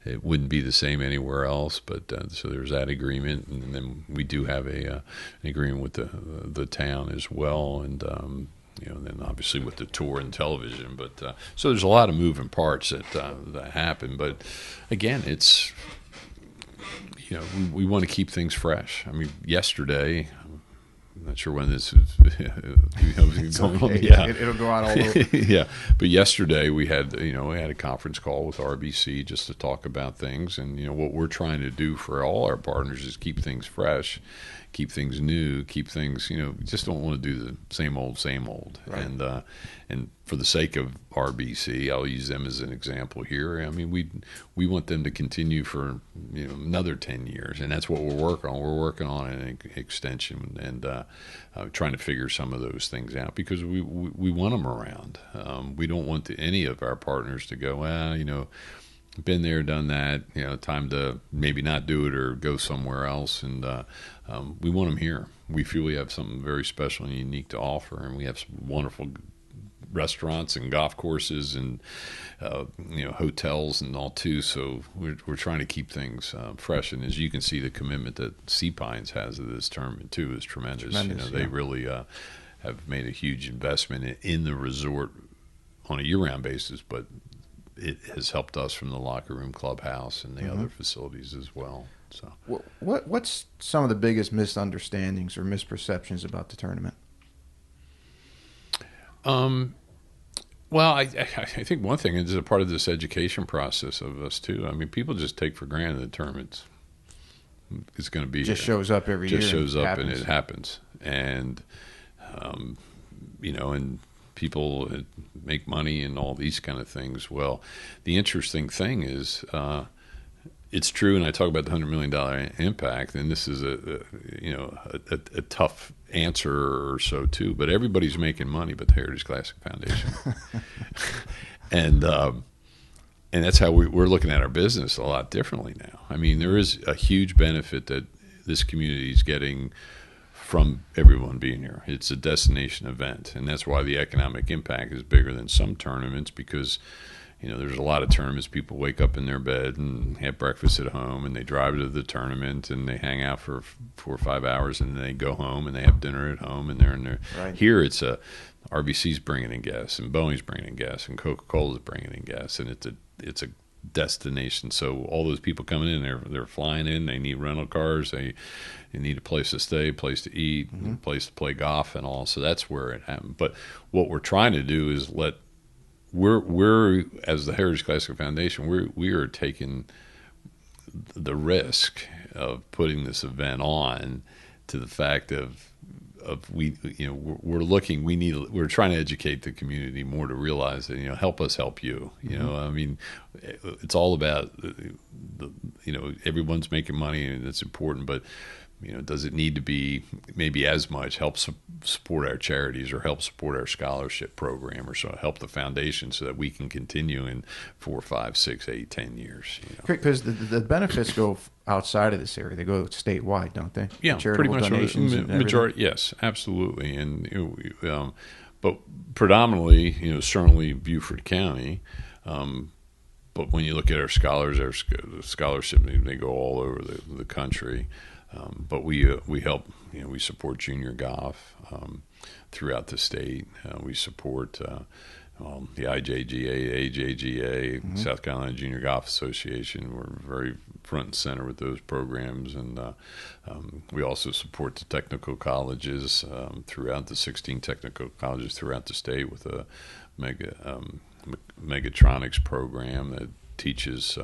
it wouldn't be the same anywhere else. But so there's that agreement, and then we do have an agreement with the town as well, and then obviously with the tour and television. But so there's a lot of moving parts that happen. But again, it's we want to keep things fresh. I mean, yesterday, I'm not sure when this is going on. Yeah, it'll go out all over. Yeah, but yesterday we had a conference call with RBC just to talk about things, and what we're trying to do for all our partners is keep things fresh, keep things new, keep things, we just don't want to do the same old. Right. And for the sake of RBC, I'll use them as an example here. I mean, we want them to continue for another 10 years, and that's what we're working on. We're working on an extension, and trying to figure some of those things out, because we want them around. We don't want any of our partners to go, been there, done that, time to maybe not do it or go somewhere else. And we want them here. We feel we have something very special and unique to offer, and we have some wonderful restaurants and golf courses and hotels and all too. So we're trying to keep things fresh. And as you can see, the commitment that Sea Pines has to this tournament too is tremendous. They really have made a huge investment in the resort on a year-round basis, but it has helped us from the locker room, clubhouse, and the other facilities as well. So, what's some of the biggest misunderstandings or misperceptions about the tournament? Well, I think one thing is a part of this education process of us too. I mean, people just take for granted the tournaments. is going to be just here. shows up every year. Just shows up happens. and it happens. And and people make money and all these kind of things. Well, the interesting thing is, it's true, and I talk about the $100 million impact, and this is a tough answer or so too. But everybody's making money, but the Heritage Classic Foundation, and that's how we're looking at our business a lot differently now. I mean, there is a huge benefit that this community is getting from everyone being here. It's a destination event, and that's why the economic impact is bigger than some tournaments, because there's a lot of tournaments people wake up in their bed and have breakfast at home, and they drive to the tournament and they hang out for 4 or 5 hours, and then they go home and they have dinner at home, and they're in there. Right. Here it's RBC's bringing in guests, and Boeing's bringing in guests, and Coca-Cola's bringing in guests, and it's a destination. So all those people coming in, they're flying in. They need rental cars. They need a place to stay, place to eat, a place to play golf, and all. So that's where it happened. But what we're trying to do is we're as the Heritage Classic Foundation, we are taking the risk of putting this event on to the fact of we're trying to educate the community more to realize that help us help you. I mean, it's all about everyone's making money and it's important, but does it need to be maybe as much help support our charities or help support our scholarship program or so help the foundation so that we can continue in 4, 5, 6, 8, 10 years? Because the benefits go outside of this area. They go statewide, don't they? Yeah, charitable pretty much donations and majority. Yes, absolutely. And but predominantly, certainly Beaufort County. But when you look at our scholars, our scholarship, they go all over the country. But we help, we support junior golf throughout the state. We support the IJGA, AJGA, South Carolina Junior Golf Association. We're very front and center with those programs, and we also support the technical colleges throughout the 16 technical colleges throughout the state with a megatronics program that teaches.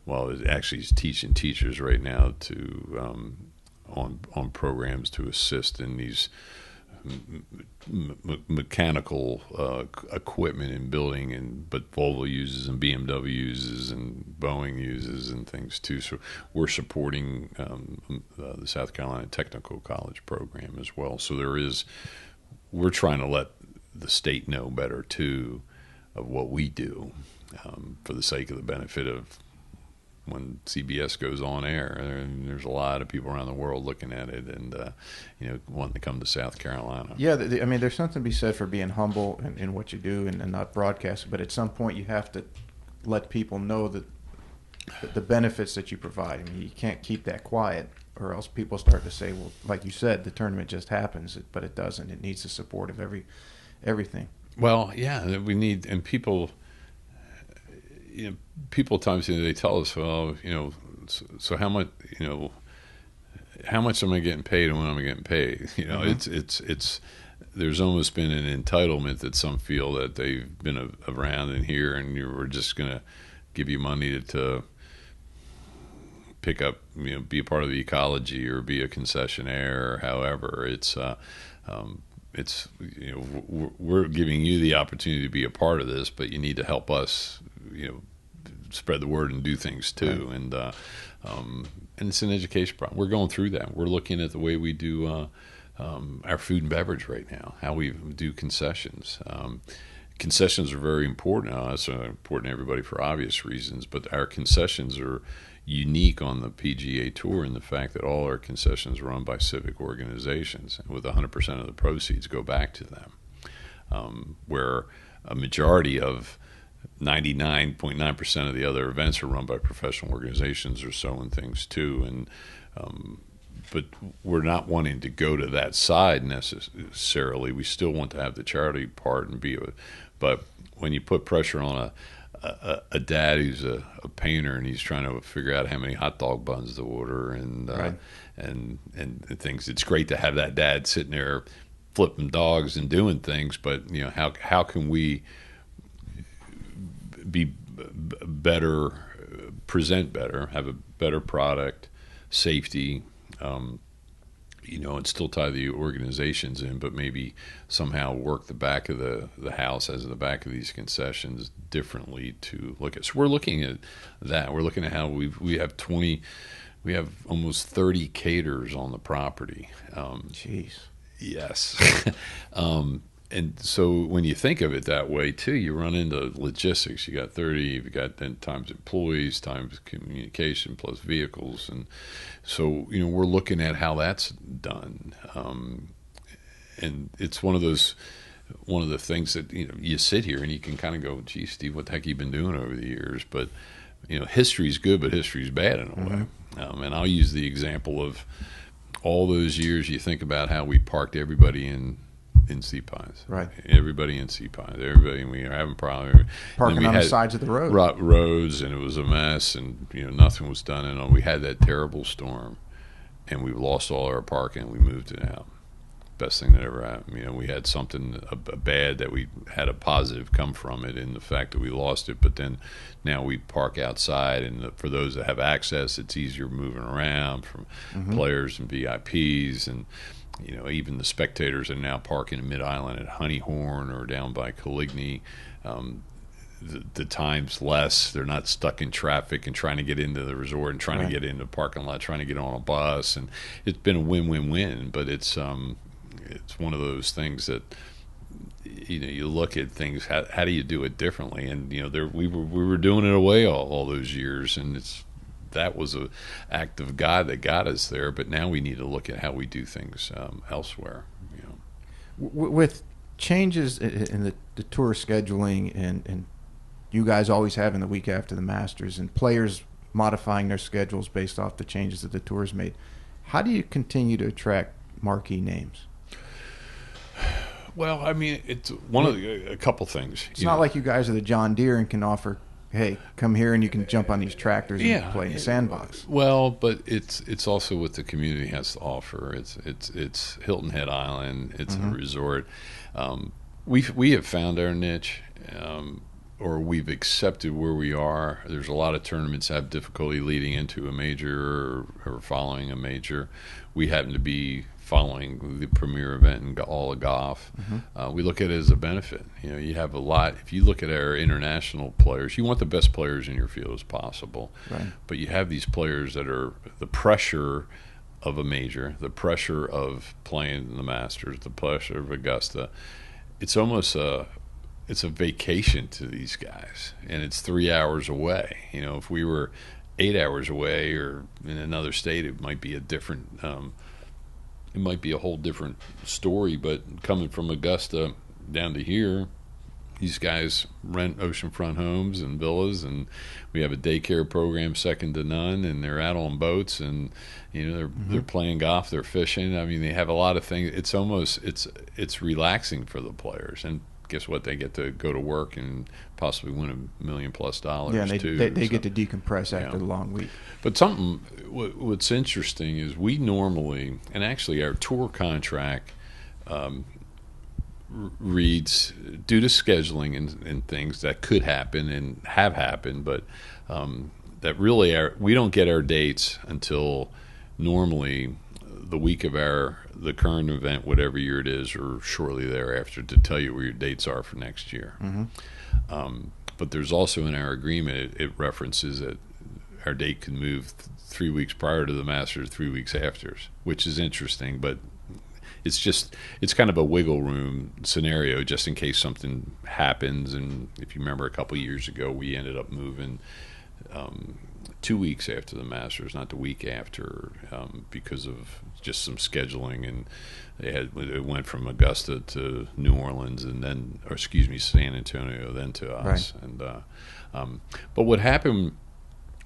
It actually is teaching teachers right now to on programs to assist in these mechanical equipment in building, but Volvo uses and BMW uses and Boeing uses and things too. So we're supporting the South Carolina Technical College program as well. So we're trying to let the state know better too of what we do for the sake of the benefit of when CBS goes on air. There's a lot of people around the world looking at it and wanting to come to South Carolina. Yeah, I mean, there's something to be said for being humble in what you do and not broadcast. But at some point, you have to let people know that the benefits that you provide. I mean, you can't keep that quiet, or else people start to say, well, like you said, the tournament just happens, but it doesn't. It needs the support of everything. Well, yeah, we need, and people. People times they tell us, well, so how much, how much am I getting paid and when am I getting paid? It's there's almost been an entitlement that some feel that they've been around and here, and we're just going to give you money to pick up, be a part of the ecology or be a concessionaire or however. We're giving you the opportunity to be a part of this, but you need to help us, spread the word and do things too. Right. And it's an education problem. We're going through that. We're looking at the way we do our food and beverage right now, how we do concessions. Concessions are very important. It's important to everybody for obvious reasons, but our concessions are unique on the PGA Tour in the fact that all our concessions are run by civic organizations, with 100% of the proceeds go back to them, where a majority of 99.9% of the other events are run by professional organizations or so and things too. And but we're not wanting to go to that side necessarily. We still want to have the charity part and but when you put pressure on a dad who's a painter and he's trying to figure out how many hot dog buns to order and right. and things, it's great to have that dad sitting there flipping dogs and doing things, but how can we be better, present better, have a better product safety, and still tie the organizations in, but maybe somehow work the back of the house as the back of these concessions differently to look at. So we're looking at that. We're looking at how we have almost 30 caterers on the property. Jeez. Yes. And so when you think of it that way too, you run into logistics. You got 30, you've got then times employees, times communication, plus vehicles. And so, we're looking at how that's done. And it's one of the things that, you sit here and you can kind of go, gee, Steve, what the heck have you been doing over the years? But, history's good, but history's bad in a way. And I'll use the example of all those years. You think about how we parked everybody in Sea Pines. Right. Everybody in Sea Pines. Everybody, we were having problems. Parking on the sides of the road. Roads, and it was a mess, and nothing was done. And we had that terrible storm, and we lost all our parking. We moved it out. Best thing that ever happened. We had something bad that we had a positive come from it in the fact that we lost it, but then now we park outside, and for those that have access, it's easier moving around from players and VIPs, and even the spectators are now parking in Mid-Island at Honeyhorn or down by Coligny. The time's less. They're not stuck in traffic and trying to get into the resort and trying to get into the parking lot, trying to get on a bus. And it's been a win-win-win, but it's one of those things that you look at things. How do you do it differently? And we were doing it away all those years, and that was an act of God that got us there. But now we need to look at how we do things elsewhere. With changes in the tour scheduling, and you guys always having the week after the Masters, and players modifying their schedules based off the changes that the tour's made, how do you continue to attract marquee names? Well, it's one of a couple things. It's not like you guys are the John Deere and can offer, hey, come here and you can jump on these tractors and play in the sandbox. Well, but it's also what the community has to offer. It's Hilton Head Island. It's a resort. We have found our niche, or we've accepted where we are. There's a lot of tournaments that have difficulty leading into a major or following a major. We happen to be following the premier event in all of golf. We look at it as a benefit. You have a lot. If you look at our international players, you want the best players in your field as possible. Right. But you have these players that are the pressure of a major, the pressure of playing the Masters, the pressure of Augusta. It's almost it's a vacation to these guys, and it's 3 hours away. If we were 8 hours away or in another state, it might be a different. It might be a whole different story, but coming from Augusta down to here, these guys rent oceanfront homes and villas, and we have a daycare program second to none, and they're out on boats, and they're playing golf, they're fishing. They have a lot of things. It's almost it's relaxing for the players, and guess what? They get to go to work and possibly win $1 million+ too. They get to decompress after the long week. But what's interesting is we normally, and actually our tour contract reads, due to scheduling and things that could happen and have happened, but that really we don't get our dates until normally the week of the current event, whatever year it is, or shortly thereafter, to tell you where your dates are for next year. But there's also in our agreement, it references that our date can move 3 weeks prior to the Masters, 3 weeks after, which is interesting. But it's kind of a wiggle room scenario just in case something happens. And if you remember, a couple of years ago, we ended up moving 2 weeks after the Masters, not the week after, because of just some scheduling, and it went from Augusta to New Orleans, and then, San Antonio, then to us. Right. And but what happened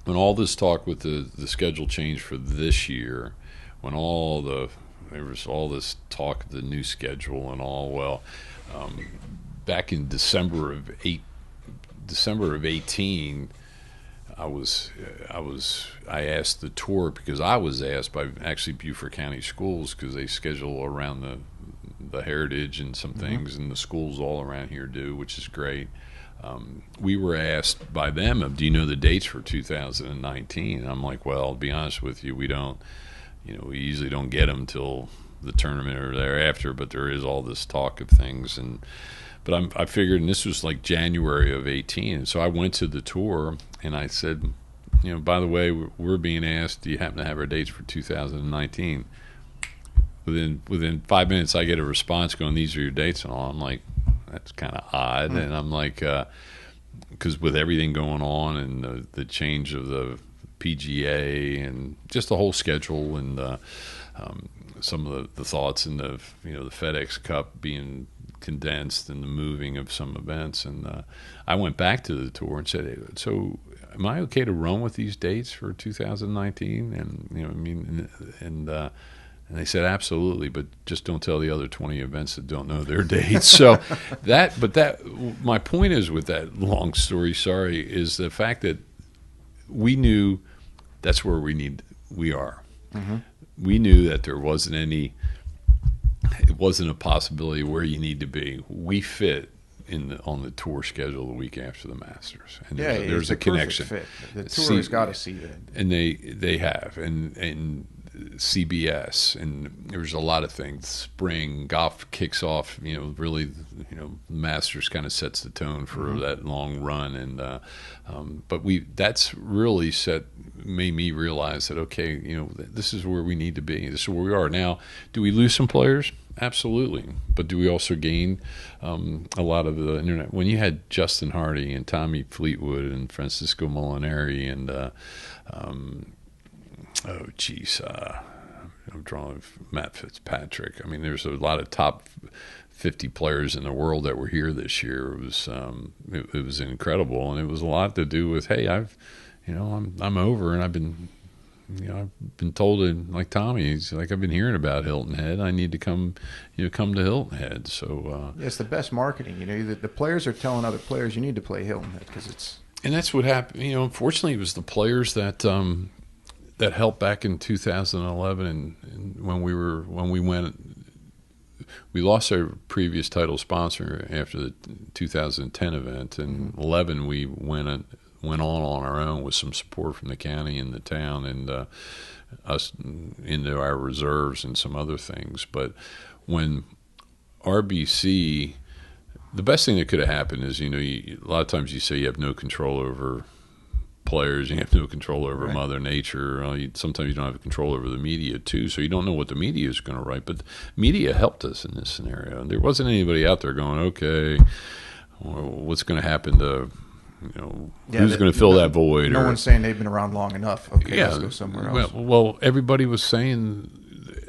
when all this talk with the schedule change for this year, when there was all this talk of the new schedule and all, back in December of 18. I asked the tour, because I was asked by actually Beaufort County Schools, because they schedule around the heritage and some things, and the schools all around here do, which is great. we were asked by them, do you know the dates for 2019? I'm like, well, I'll be honest with you, we don't. We usually don't get them till the tournament or thereafter, but there is all this talk of things. But I figured, and this was like January of 18, and so I went to the tour, and I said, by the way, we're being asked, do you happen to have our dates for 2019? Within 5 minutes, I get a response going, these are your dates and all. I'm like, that's kind of odd. And I'm like, because with everything going on and the change of the PGA and just the whole schedule and some of the thoughts in the FedEx Cup being condensed and the moving of some events, and I went back to the tour and said, hey, so am I okay to run with these dates for 2019? And and they said absolutely, but just don't tell the other 20 events that don't know their dates. So my point is with that long story, is the fact that we knew that's where we are. Mm-hmm. We knew that it wasn't a possibility where you need to be. We fit on the tour schedule the week after the Masters, and there's a connection. Fit. The tour has got to see it, and they have, and CBS, and there's a lot of things. Spring golf kicks off, really, Masters kind of sets the tone for that long run, and but that's really made me realize that okay, this is where we need to be. This is where we are now. Do we lose some players? Absolutely, but do we also gain a lot of the internet? When you had Justin Hardy and Tommy Fleetwood and Francisco Molinari and I'm drawing Matt Fitzpatrick. I mean, there's a lot of top 50 players in the world that were here this year. It was incredible, and it was a lot to do with I'm over, and I've been told, like Tommy, he's like, I've been hearing about Hilton Head. I need to come to Hilton Head. So it's the best marketing. The players are telling other players you need to play Hilton Head because it's. And that's what happened. Unfortunately, it was the players that helped back in 2011, and when we lost our previous title sponsor after the 2010 event. In 11, we went on our own with some support from the county and the town and us into our reserves and some other things. But when RBC, the best thing that could have happened is, a lot of times you say you have no control over players, you have no control over Mother Nature. Sometimes you don't have control over the media too, so you don't know what the media is going to write. But media helped us in this scenario. There wasn't anybody out there going, okay, what's going to happen to who's going to fill that void? No one's saying they've been around long enough. Okay, let's go somewhere else. Well, everybody was saying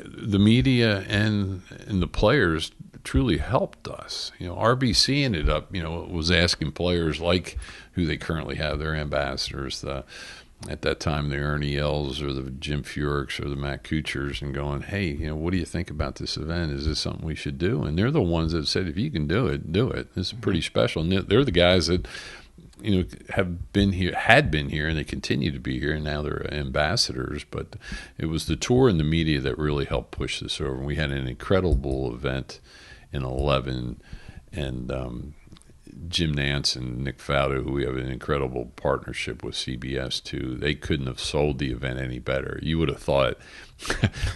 the media and the players truly helped us. RBC ended up, was asking players like who they currently have, their ambassadors, at that time the Ernie Els or the Jim Furyk's or the Matt Kuchars, and going, hey, what do you think about this event? Is this something we should do? And they're the ones that said, if you can do it, do it. This is pretty special. And they're the guys that had been here, and they continue to be here, and now they're ambassadors. But it was the tour and the media that really helped push this over. And we had an incredible event in 11, and Jim Nance and Nick Faudo, who we have an incredible partnership with CBS too, they couldn't have sold the event any better. You would have thought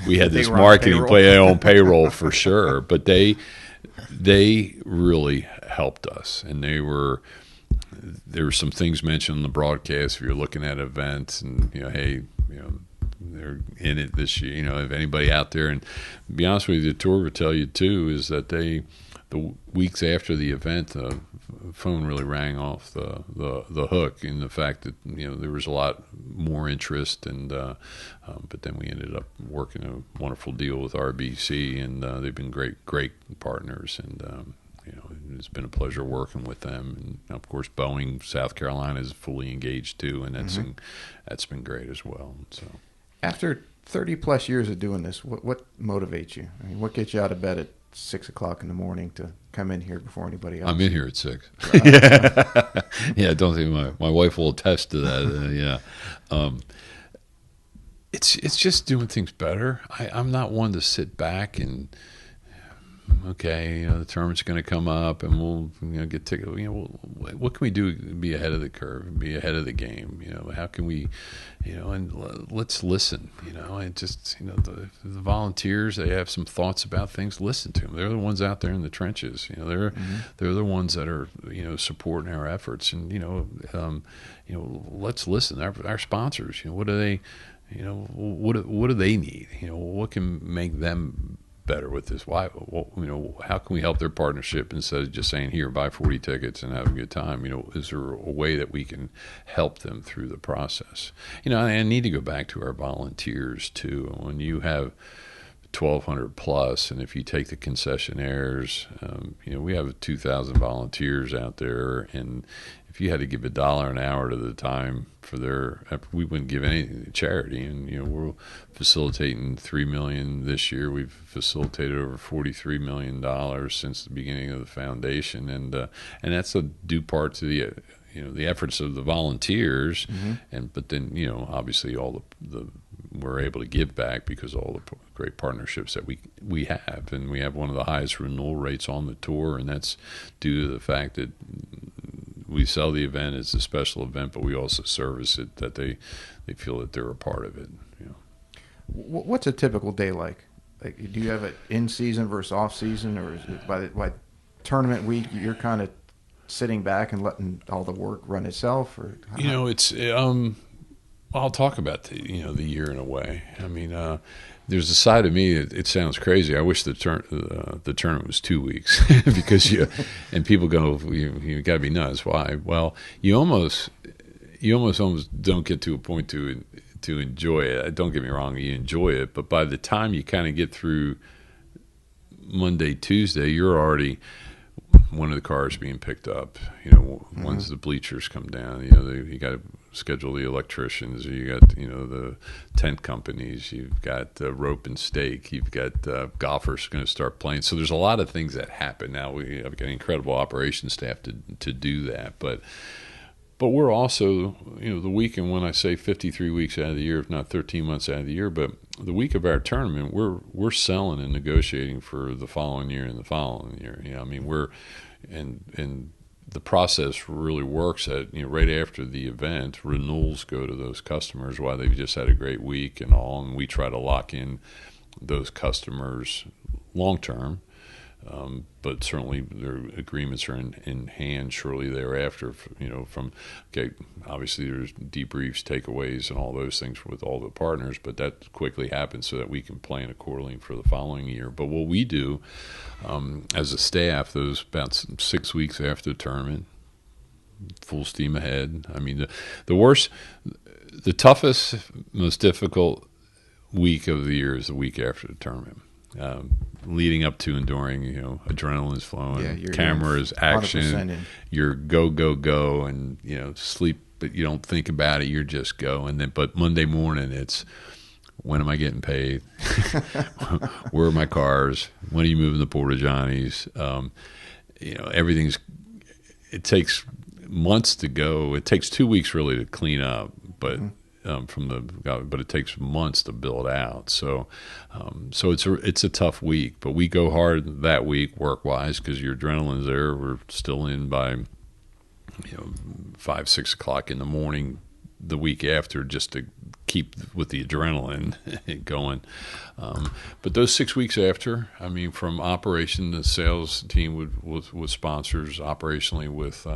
we had this marketing play on payroll for sure, but they really helped us, and there were some things mentioned in the broadcast. If you're looking at events, and they're in it this year. If anybody out there, and to be honest with you, the tour would tell you too, is that the weeks after the event, the phone really rang off the hook in the fact that there was a lot more interest, and but then we ended up working a wonderful deal with RBC, and they've been great partners, and it's been a pleasure working with them. And of course, Boeing, South Carolina, is fully engaged too, and that's been great as well. So, after 30 plus years of doing this, what motivates you? I mean, what gets you out of bed at 6 o'clock in the morning to come in here before anybody else? I'm in here at 6. Yeah, don't think my wife will attest to that. It's just doing things better. I'm not one to sit back and okay, the tournament's going to come up, and we'll get tickets. What can we do to be ahead of the curve, be ahead of the game? How can we, and let's listen. And just the volunteers, they have some thoughts about things. Listen to them. They're the ones out there in the trenches. They're the ones that are supporting our efforts. And let's listen. Our sponsors. What do they, what do they need? What can make them better with this? Why? How can we help their partnership instead of just saying, "Here, buy 40 tickets and have a good time"? Is there a way that we can help them through the process? I need to go back to our volunteers too. When you have 1,200 plus, and if you take the concessionaires, we have 2,000 volunteers out there, and if you had to give $1 an hour to the time for we wouldn't give anything to charity. And we're facilitating $3 million this year. We've facilitated over $43 million since the beginning of the foundation, and that's a due part to the efforts of the volunteers, but then obviously all the we're able to give back because of all the great partnerships that we have, and we have one of the highest renewal rates on the tour, and that's due to the fact that we sell the event as a special event, but we also service it, that they feel that they're a part of it. What's a typical day like? Do you have it in season versus off season, or is it by tournament week you're kind of sitting back and letting all the work run itself? Or it's I'll talk about the year in a way. I mean, there's a side of me. It sounds crazy. I wish the tournament was 2 weeks because and people go, you got to be nuts. Why? Well, you almost don't get to a point to enjoy it. Don't get me wrong, you enjoy it, but by the time you kind of get through Monday, Tuesday, you're already one of the cars being picked up. Once the bleachers come down, you got to schedule the electricians. You got the tent companies. You've got rope and stake. You've got golfers going to start playing. So there's a lot of things that happen now. We have got an incredible operations staff to do that, but we're also, the weekend, when I say 53 weeks out of the year, if not 13 months out of the year, but the week of our tournament, we're selling and negotiating for the following year and the following year. And the process really works at, right after the event, renewals go to those customers while they've just had a great week and all, and we try to lock in those customers long term. But certainly their agreements are in hand shortly thereafter. Obviously there's debriefs, takeaways, and all those things with all the partners, but that quickly happens so that we can plan accordingly for the following year. But what we do as a staff, those about 6 weeks after the tournament, full steam ahead. I mean, the toughest, most difficult week of the year is the week after the tournament. Leading up to and during, adrenaline's flowing, cameras, action, you're go, and sleep, but you don't think about it. You're just go, but Monday morning, it's when am I getting paid? Where are my cars? When are you moving the porta johnies? Everything's. It takes months to go. It takes 2 weeks really to clean up, but. But it takes months to build out. So it's a tough week, but we go hard that week work wise because your adrenaline's there. We're still in by 5, 6 o'clock in the morning the week after just to keep with the adrenaline going. But those 6 weeks after, I mean, from operation, the sales team with sponsors, operationally with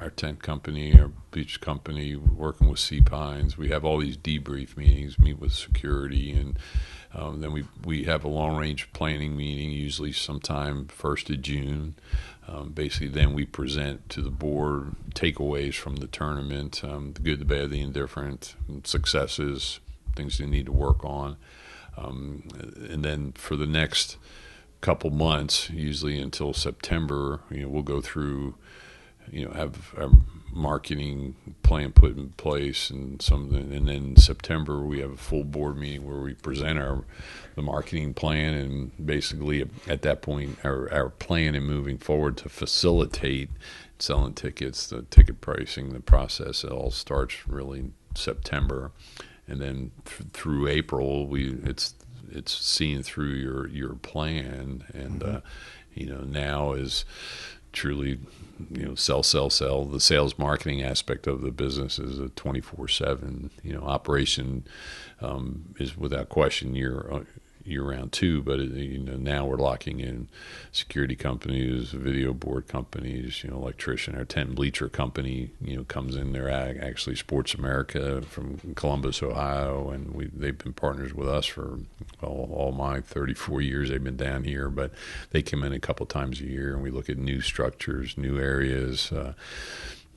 our tent company, our beach company, working with Sea Pines. We have all these debrief meetings, meet with security, and then we have a long-range planning meeting, usually sometime 1st of June. Basically, then we present to the board takeaways from the tournament, the good, the bad, the indifferent, successes, things they need to work on. And then for the next couple months, usually until September, we'll go through have our marketing plan put in place, and then in September we have a full board meeting where we present the marketing plan, and basically at that point our plan in moving forward to facilitate selling tickets, the ticket pricing, the process, it all starts really in September, and then through April it's seeing through your plan, and now is truly sell. The sales marketing aspect of the business is a 24/7 operation. Is without question year round too, but now we're locking in security companies, video board companies, electrician. Our tent bleacher company comes in there, actually Sports America from Columbus, Ohio, and they've been partners with us for all my 34 years they've been down here, but they come in a couple times a year and we look at new structures, new areas,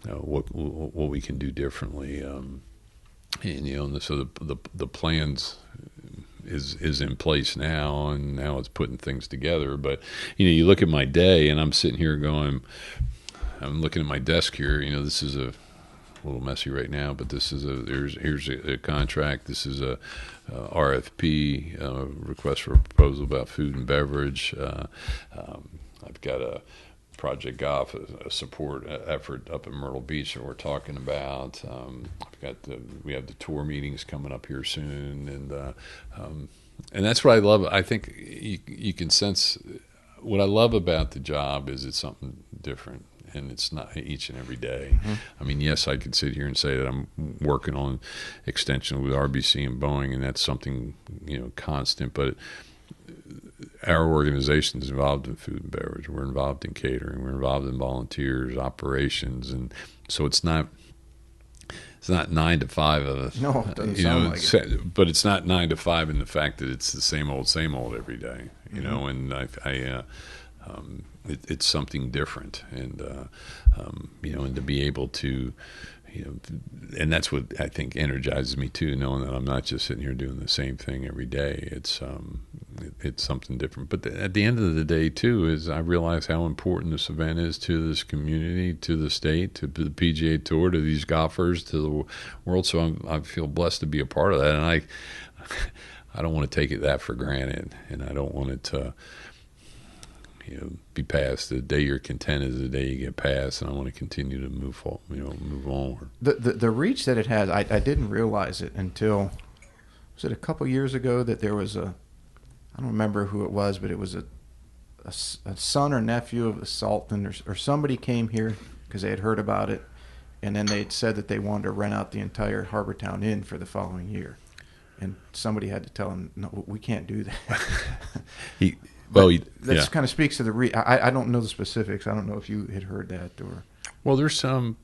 what we can do differently, and so the plans is in place now, and now it's putting things together. But you look at my day, and I'm sitting here going, I'm looking at my desk here. This is a little messy right now, but this is here's a contract. This is a RFP, request for a proposal about food and beverage. I've got a Project Golf, a support effort up in Myrtle Beach that we're talking about. We have the tour meetings coming up here soon, and that's what I love. I think you can sense what I love about the job is it's something different, and it's not each and every day. Mm-hmm. I mean, yes, I could sit here and say that I'm working on extension with RBC and Boeing, and that's something constant, but our organization is involved in food and beverage. We're involved in catering. We're involved in volunteers, operations, and so it's not 9 to 5 of us. No, it doesn't sound like it. But it's not 9 to 5 in the fact that it's the same old every day. Mm-hmm. And it's something different, and and to be able to. And that's what I think energizes me too, knowing that I'm not just sitting here doing the same thing every day. It's something different. But at the end of the day too, is I realize how important this event is to this community, to the state, to the PGA Tour, to these golfers, to the world. So I feel blessed to be a part of that, and I don't want to take that for granted, and I don't want it to. Be past. The day you're content is the day you get past, and I want to continue to move onward. The reach that it has, I didn't realize it until, was it a couple years ago that there was I don't remember who it was, but it was a son or nephew of the Sultan or somebody came here because they had heard about it, and then they'd said that they wanted to rent out the entire Harbor Town Inn for the following year, and somebody had to tell him, no, we can't do that. That kind of speaks to the I don't know the specifics. I don't know if you had heard that or. Well, there's some.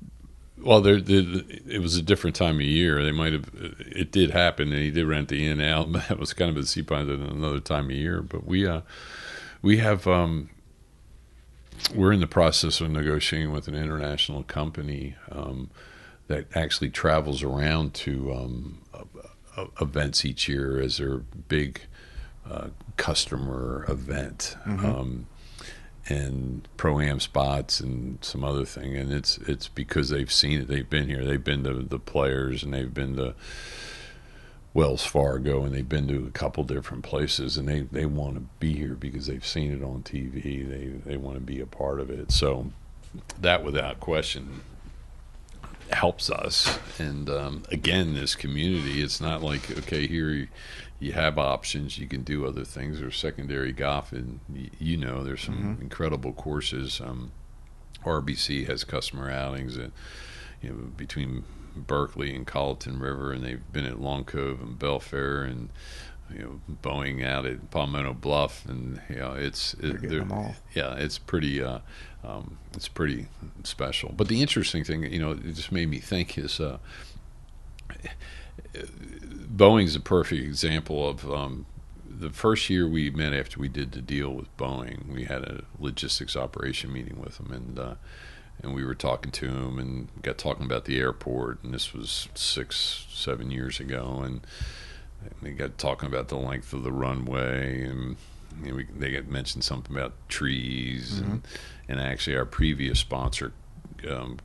Well, it was a different time of year. They might have. It did happen, and he did rent the inn out. But that was kind of a seapine at another time of year. But we have. We're in the process of negotiating with an international company that actually travels around to events each year as their big. Customer event, mm-hmm. And pro-am spots and some other thing, and it's because they've seen it. They've been here. They've been to the Players, and they've been to Wells Fargo, and they've been to a couple different places, and they want to be here because they've seen it on TV. They want to be a part of it. So that, without question, helps us. And again, this community, it's not like, okay, here you have options, you can do other things. There's secondary golf, and there's some mm-hmm. incredible courses. RBC has customer outings at, between Berkeley and Colleton River, and they've been at Long Cove and Belfair, and Boeing out at Palmetto Bluff, and it's pretty special. But the interesting thing, it just made me think is Boeing's a perfect example of the first year we met after we did the deal with Boeing. We had a logistics operation meeting with them, and we were talking to them and got talking about the airport, and this was 6-7 years ago, and we got talking about the length of the runway, and they got mentioned something about trees, mm-hmm. and actually our previous sponsor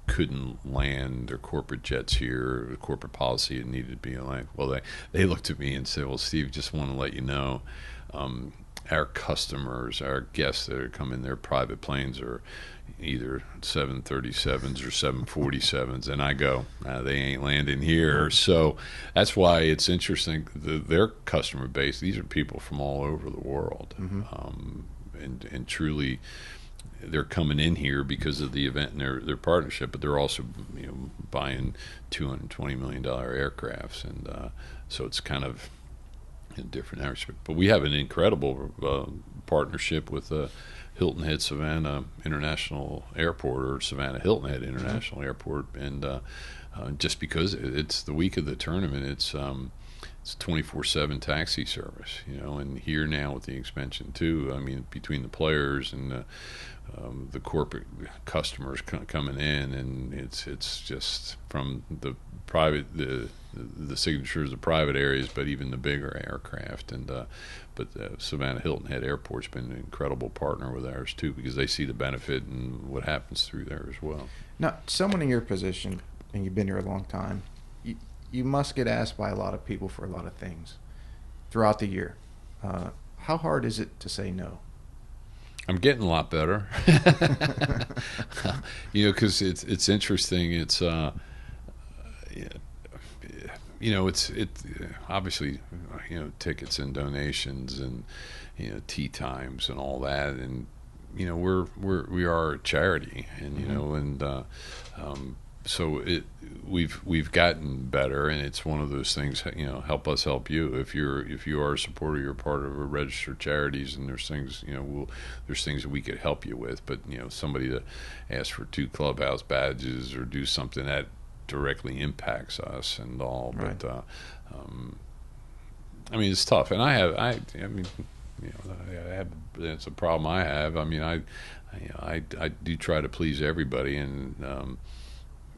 couldn't land their corporate jets here. The corporate policy it needed to be like. Well, they looked at me and said, "Well, Steve, just want to let you know, our customers, our guests that are coming, their private planes are either 737s or 747s, and I go, they ain't landing here. So that's why it's interesting. Their customer base, these are people from all over the world, and truly, they're coming in here because of the event and their partnership, but they're also buying $220 million aircrafts, and so it's kind of in different aspects. But we have an incredible partnership with Hilton Head Savannah International Airport, or Savannah Hilton Head International Airport, and just because it's the week of the tournament, it's 24/7 taxi service, and here now with the expansion too. I mean, between the players and the corporate customers coming in, and it's just from the private, the signatures of private areas, but even the bigger aircraft. And but Savannah Hilton Head Airport's been an incredible partner with ours too, because they see the benefit and what happens through there as well. Now, someone in your position, and you've been here a long time, you must get asked by a lot of people for a lot of things throughout the year. How hard is it to say no? I'm getting a lot better, because it's interesting. It's it's obviously tickets and donations and tea times and all that, and we are a charity, and so we've gotten better, and it's one of those things. Help us help you. If you are a supporter, you're part of a registered charities, and there's things there's things that we could help you with. But somebody to ask for 2 clubhouse badges or do something that directly impacts us and all. Right. But I mean, it's tough, and I mean, it's a problem I have. I mean, I do try to please everybody, and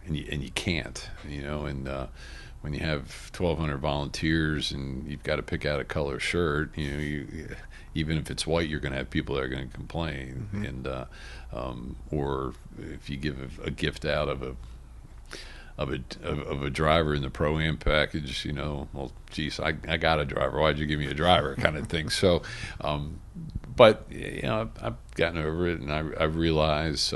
you can't, and when you have 1,200 volunteers and you've got to pick out a color shirt, even if it's white, you're going to have people that are going to complain, and or if you give a gift out of a driver in the Pro-Am package, well, geez, I got a driver. Why'd you give me a driver, kind of thing. So, but I've gotten over it, and I realize,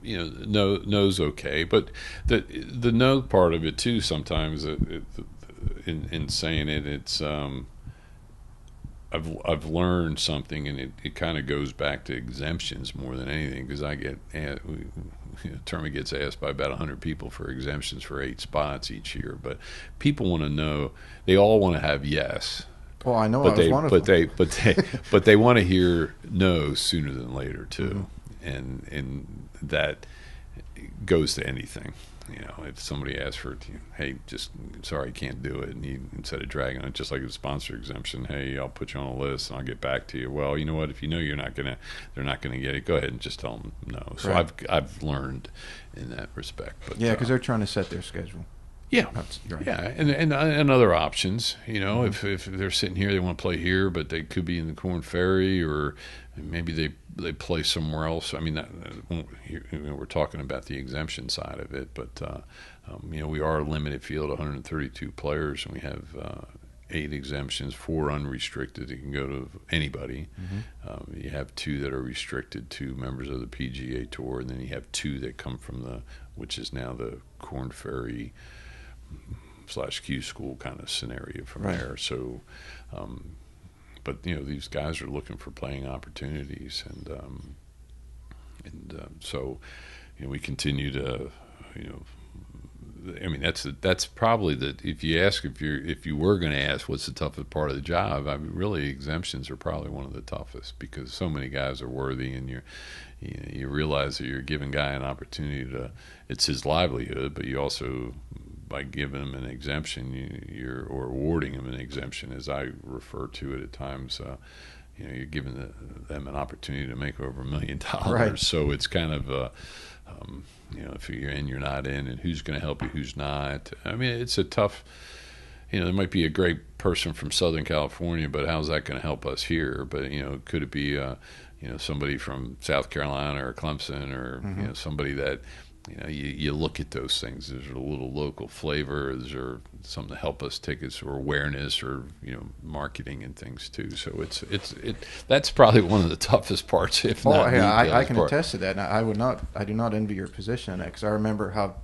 no's okay. But the no part of it too, sometimes in saying it, it's I've learned something, and it kind of goes back to exemptions more than anything, because I get tournament gets asked by about 100 people for exemptions for 8 spots each year, but people want to know. They all want to have yes. Well, I know, but I was one of them. But they want to hear no sooner than later too, and that goes to anything. If somebody asks for, hey, just sorry, can't do it, and instead of dragging it, just like a sponsor exemption, hey, I'll put you on a list and I'll get back to you. Well, you know what? If they're not gonna get it, go ahead and just tell them no. So right. I've learned in that respect. But, because they're trying to set their schedule. Yeah, right. Yeah, and other options. If they're sitting here, they want to play here, but they could be in the Corn Ferry, or maybe they play somewhere else. I mean, we're talking about the exemption side of it, but we are a limited field, 132 players, and we have 8 exemptions, 4 unrestricted. It can go to anybody. You have 2 that are restricted to members of the PGA Tour, and then you have 2 that come from which is now the Corn Ferry / Q school kind of scenario from right. there. So, but these guys are looking for playing opportunities, and so we continue to I mean, that's probably if you were going to ask what's the toughest part of the job, I mean, really exemptions are probably one of the toughest, because so many guys are worthy, and you realize that you're giving a guy an opportunity it's his livelihood, but you also, by giving him an exemption, or awarding him an exemption, as I refer to it at times, you're giving them an opportunity to make over $1 million. Right. So it's kind of if you're in, you're not in, and who's going to help you, who's not. I mean, it's a tough. There might be a great person from Southern California, but how's that going to help us here? But could it be somebody from South Carolina or Clemson, or somebody that you look at those things. Is there a little local flavor? Is there something to help us tickets or awareness or marketing and things too? So that's probably one of the toughest parts, if not the toughest I can part. attest to that. And I do not envy your position on that, because I remember how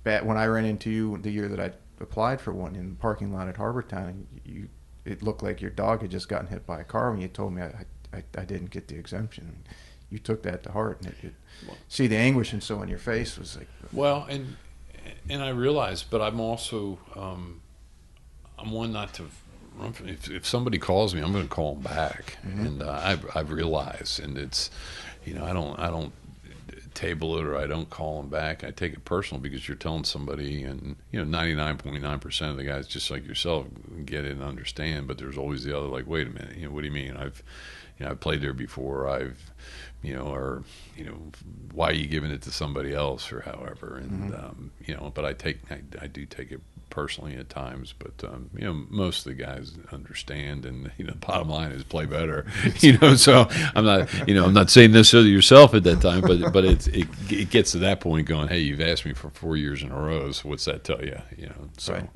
bad when I ran into you the year that I applied for one in the parking lot at Harbortown. And it looked like your dog had just gotten hit by a car when you told me I didn't get the exemption. You took that to heart, and see the anguish and so in your face was like. Well, and I realize, but I'm also I'm one not to. If somebody calls me, I'm going to call them back, and I've realized, and it's I don't table it or I don't call them back. I take it personal because you're telling somebody, and 99.9% of the guys, just like yourself, get it and understand. But there's always the other, like, wait a minute, what do you mean? I've played there before. Why are you giving it to somebody else or however? And but I do take it personally at times. But most of the guys understand, and the bottom line is play better. So I'm not saying necessarily yourself at that time, but it gets to that point going, hey, you've asked me for 4 years in a row, so what's that tell you? So. Right.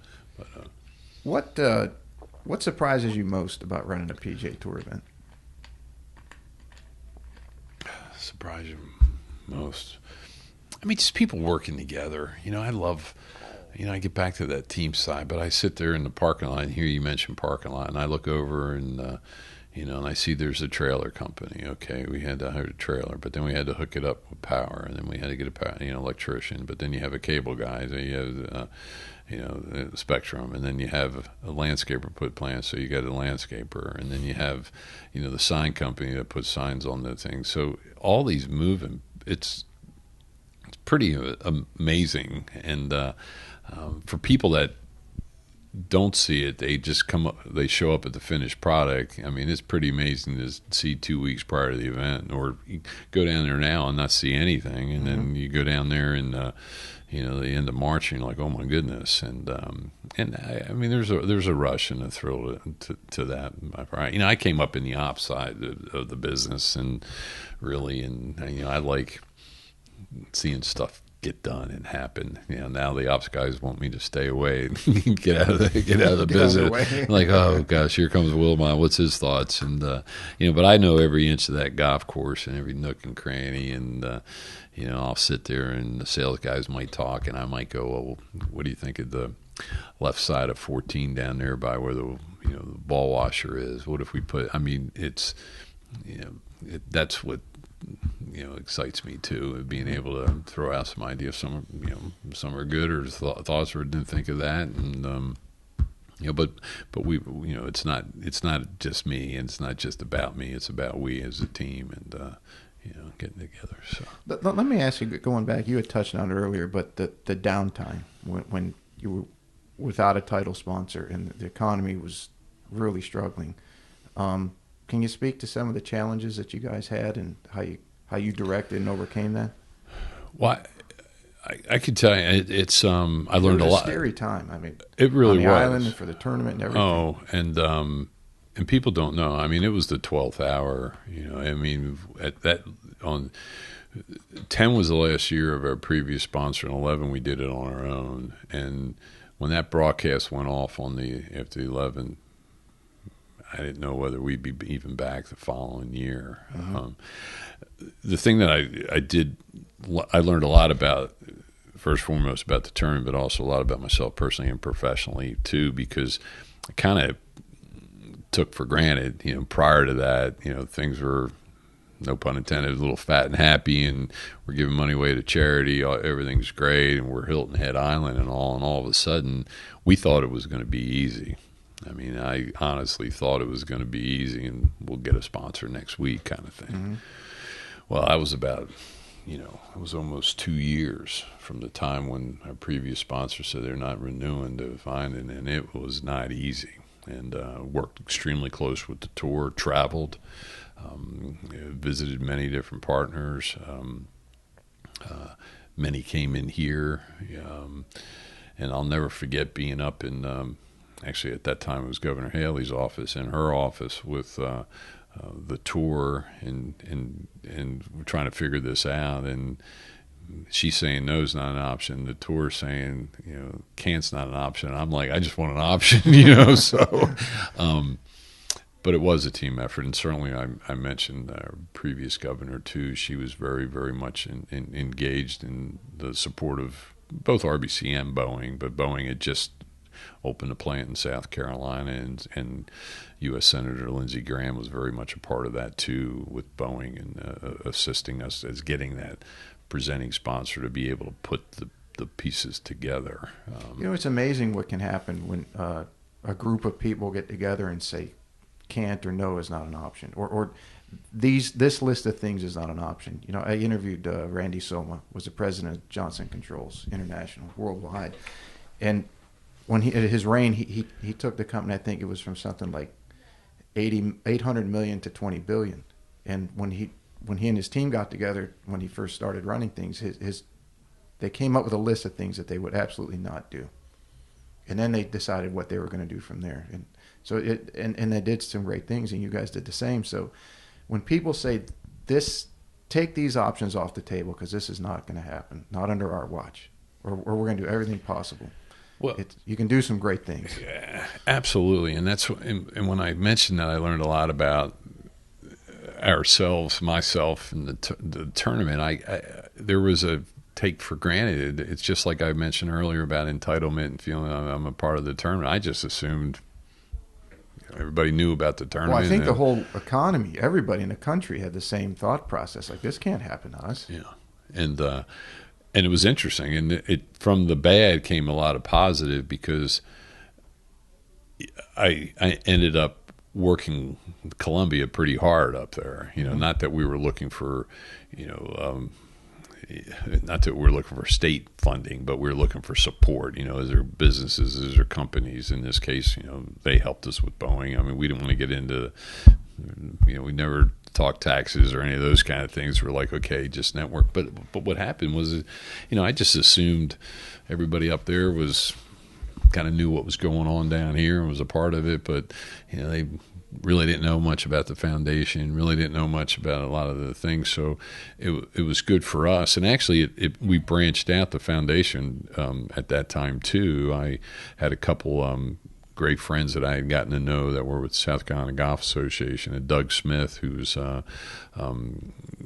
But, what surprises you most about running a PGA Tour event? Surprise you most? I mean, just people working together. I love. I get back to that team side, but I sit there in the parking lot and hear you mention parking lot, and I look over and and I see there's a trailer company. Okay, we had to hire a trailer, but then we had to hook it up with power, and then we had to get a electrician. But then you have a cable guy, so you have the Spectrum, and then you have a landscaper put plans, so you got a landscaper, and then you have the sign company that puts signs on the thing. So all these moving, it's pretty amazing, and for people that don't see it, they just they show up at the finished product. I mean, it's pretty amazing to see 2 weeks prior to the event, or you go down there now and not see anything, and then you go down there in the end of March, and you're like, oh my goodness. And I mean, there's a rush and a thrill to that. I came up in the ops side of the business, and really, I like seeing stuff get done and happen. Now the ops guys want me to stay away and get out of the business. Like, oh gosh, here comes Wilmot. What's his thoughts? And but I know every inch of that golf course and every nook and cranny, and I'll sit there and the sales guys might talk, and I might go, well, what do you think of the left side of 14 down there by where the the ball washer is? What if we put? I mean, it's that's what excites me too, being able to throw out some ideas. Some are good, or thoughts, or didn't think of that, and but we it's not just me, and it's not just about me. It's about we as a team, and getting together. So let me ask you, going back, you had touched on it earlier, but the downtime when you were without a title sponsor and the economy was really struggling. Can you speak to some of the challenges that you guys had and how you directed and overcame that? Well, I could tell you, it's I learned a lot. It was a scary time. I mean, it really on the was. island and for the tournament and everything. Oh, and people don't know. I mean, it was the 12th hour. I mean, at that on 10 was the last year of our previous sponsor, and 11 we did it on our own. And when that broadcast went off after 11. I didn't know whether we'd be even back the following year. The thing that I learned a lot about, first and foremost about the tournament, but also a lot about myself personally and professionally too, because I kind of took for granted, prior to that, things were, no pun intended, a little fat and happy, and we're giving money away to charity. Everything's great, and we're Hilton Head Island and all of a sudden, we thought it was going to be easy. I mean, I honestly thought it was going to be easy and we'll get a sponsor next week kind of thing. Well, I was about, it was almost 2 years from the time when our previous sponsor said they're not renewing to finding, and it was not easy. And worked extremely close with the tour, traveled, visited many different partners. Many came in here. And I'll never forget being up in... actually, at that time, it was Governor Haley's office, in her office with the tour, and we're trying to figure this out. And she's saying no's not an option. The tour's saying, can't's not an option. I'm like, I just want an option, so. But it was a team effort, and certainly I mentioned our previous governor too. She was very, very much engaged in the support of both RBC and Boeing. But Boeing had just opened a plant in South Carolina, and U.S. Senator Lindsey Graham was very much a part of that too, with Boeing and assisting us as getting that presenting sponsor to be able to put the pieces together. It's amazing what can happen when a group of people get together and say, can't or no is not an option, or this list of things is not an option. I interviewed Randy Soma, was the president of Johnson Controls International worldwide, and when his reign, he took the company, I think it was from something like 800 million to 20 billion, and when he and his team got together when he first started running things, they came up with a list of things that they would absolutely not do, and then they decided what they were going to do from there. And so and they did some great things, and you guys did the same. So when people say take these options off the table because this is not going to happen, not under our watch, or we're going to do everything possible. Well, you can do some great things. Yeah, absolutely, and and when I mentioned that, I learned a lot about ourselves, myself, and the tournament. There was a take for granted. It's just like I mentioned earlier about entitlement and feeling I'm a part of the tournament. I just assumed everybody knew about the tournament. Well, I think the whole economy, everybody in the country had the same thought process. Like, this can't happen to us. Yeah, and it was interesting. And it from the bad came a lot of positive, because I ended up working Columbia pretty hard up there. Not that we were looking for, not that we're looking for state funding, but we're looking for support. As there businesses, as there companies. In this case, they helped us with Boeing. I mean, we didn't want to get into, we never talked taxes or any of those kind of things. We're like, okay, just network. But what happened was, I just assumed everybody up there was kind of knew what was going on down here and was a part of it. But they really didn't know much about the foundation, really didn't know much about a lot of the things. So it was good for us. And actually, we branched out the foundation at that time, too. I had a couple great friends that I had gotten to know that were with South Carolina Golf Association. And Doug Smith, who's a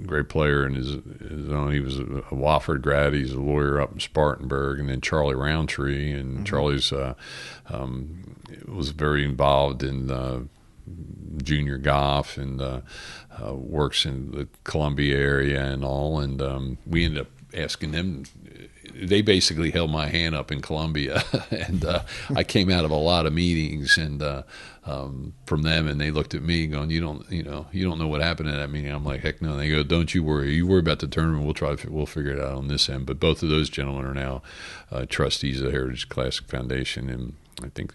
great player in his own. He was a Wofford grad. He's a lawyer up in Spartanburg. And then Charlie Roundtree. And Charlie's was very involved in junior golf and works in the Columbia area and all. And we ended up asking them. They basically held my hand up in Columbia, and I came out of a lot of meetings and from them, and they looked at me going, you don't know what happened at that meeting. I'm like, heck no. And they go, don't you worry. You worry about the tournament. We'll figure it out on this end. But both of those gentlemen are now trustees of the Heritage Classic Foundation, and I think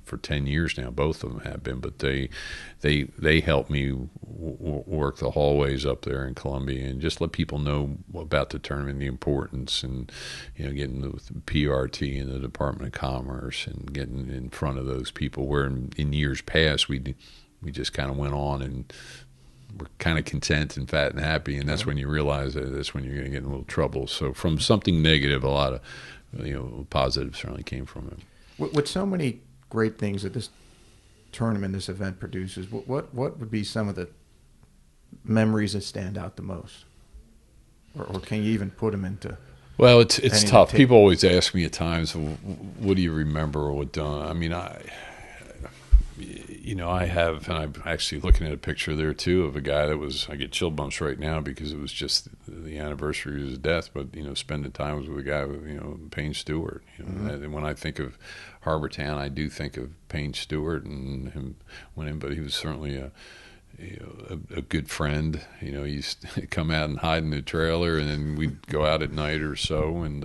for 10 years now, both of them have been. But they helped me work the hallways up there in Columbia and just let people know about the tournament, the importance, and getting with the PRT and the Department of Commerce and getting in front of those people. Where in years past we just kind of went on and we're kind of content and fat and happy, and that's when you realize that's when you're going to get in a little trouble. So from something negative, a lot of positives certainly came from it. With so many great things that this tournament, this event produces, what would be some of the memories that stand out the most? Or can you even put them into? Well, it's tough. People always ask me at times, what do you remember or what don't? I mean, I have, and I'm actually looking at a picture there too of a guy that was, I get chill bumps right now because it was just the anniversary of his death, but spending time with a guy with, Payne Stewart. And when I think of Harbor Town, I do think of Payne Stewart and him winning, but he was certainly a good friend. He used to come out and hide in the trailer, and then we'd go out at night or so. And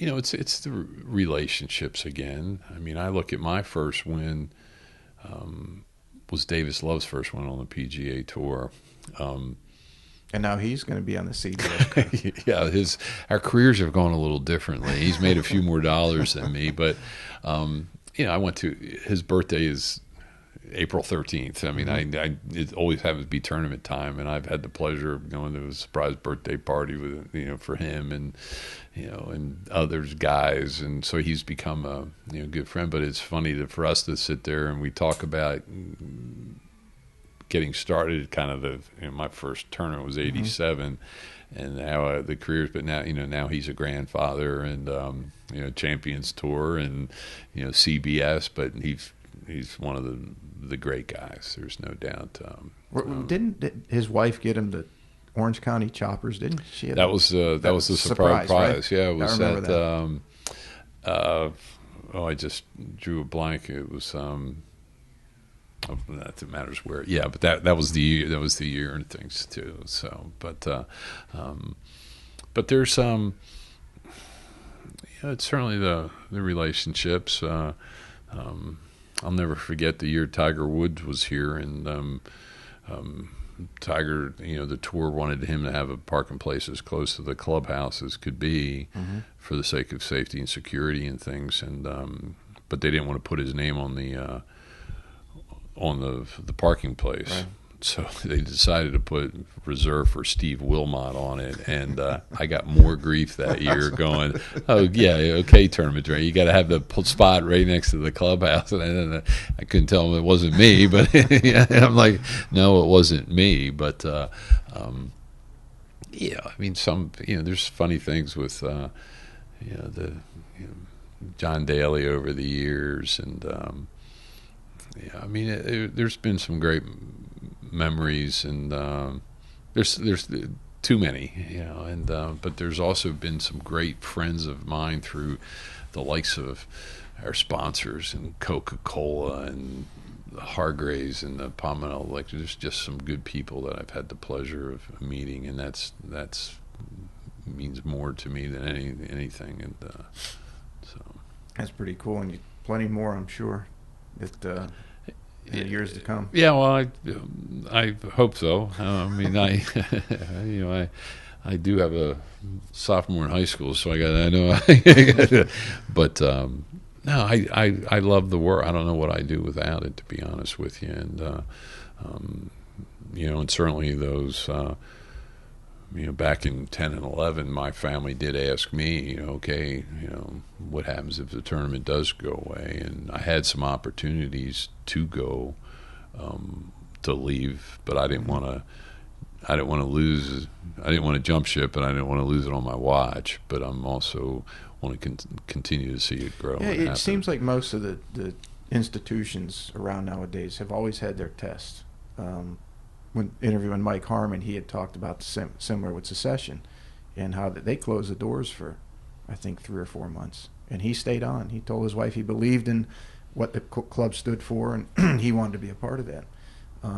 it's the relationships again. I mean, I look at my first win was Davis Love's first win on the PGA Tour. And now he's going to be on the CDS. Yeah, our careers have gone a little differently. He's made a few more dollars than me, but I went to his birthday is April 13th. I mean, it always happens to be tournament time, and I've had the pleasure of going to a surprise birthday party with, for him and, and others guys. And so he's become a, good friend, but it's funny for us to sit there and we talk about getting started kind of my first tournament was 87 and now the careers, but now, now he's a grandfather and, Champions Tour and, CBS, but he's one of the great guys. There's no doubt. Didn't his wife get him the Orange County Choppers? Didn't she? That was the surprise prize. Right? Yeah, it was I remember that. I just drew a blank. It was. That matters where. Yeah, but that was the year. That was the year and things too. So, but there's it's certainly the relationships. I'll never forget the year Tiger Woods was here, and Tiger, the tour wanted him to have a parking place as close to the clubhouse as could be for the sake of safety and security and things, and but they didn't want to put his name on the parking place. Right. So they decided to put reserve for Steve Wilmot on it, and I got more grief that year going, oh, yeah, okay, tournament director, you got to have the spot right next to the clubhouse. And I couldn't tell them it wasn't me, but I'm like, no, it wasn't me. But, yeah, I mean, there's funny things with, John Daly over the years, and, I mean, there's been some great memories, and there's too many, and but there's also been some great friends of mine through the likes of our sponsors and Coca-Cola and the Hargraves and the Palmetto. Like, there's just some good people that I've had the pleasure of meeting, and that's means more to me than anything. And so that's pretty cool, and plenty more, I'm sure, that in the years to come. Yeah, well, I hope so. I mean, I do have a sophomore in high school, so I know. But no, I love the work. I don't know what I do without it, to be honest with you. And and certainly those. Back in 10 and 11, my family did ask me, okay, what happens if the tournament does go away? And I had some opportunities to go, to leave, but I didn't want to lose. I didn't want to jump ship, and I didn't want to lose it on my watch. But I'm also want to continue to see it grow. Yeah, it seems like most of the institutions around nowadays have always had their tests. When interviewing Mike Harmon, he had talked about similar with Secession and how they closed the doors for, I think, 3 or 4 months. And he stayed on. He told his wife he believed in what the club stood for, and he wanted to be a part of that.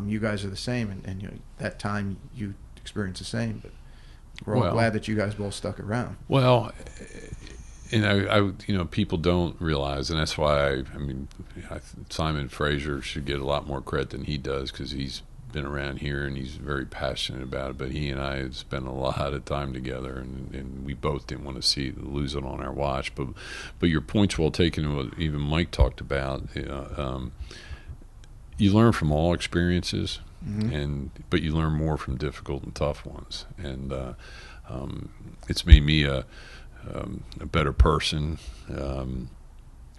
You guys are the same, and that time you experienced the same. But we're all glad that you guys both stuck around. Well, I people don't realize, and that's why Simon Fraser should get a lot more credit than he does, because he's been around here and he's very passionate about it. But he and I had spent a lot of time together, and we both didn't want to lose it on our watch. But your point's well taken. What even Mike talked about. You learn from all experiences, but you learn more from difficult and tough ones. And it's made me a better person.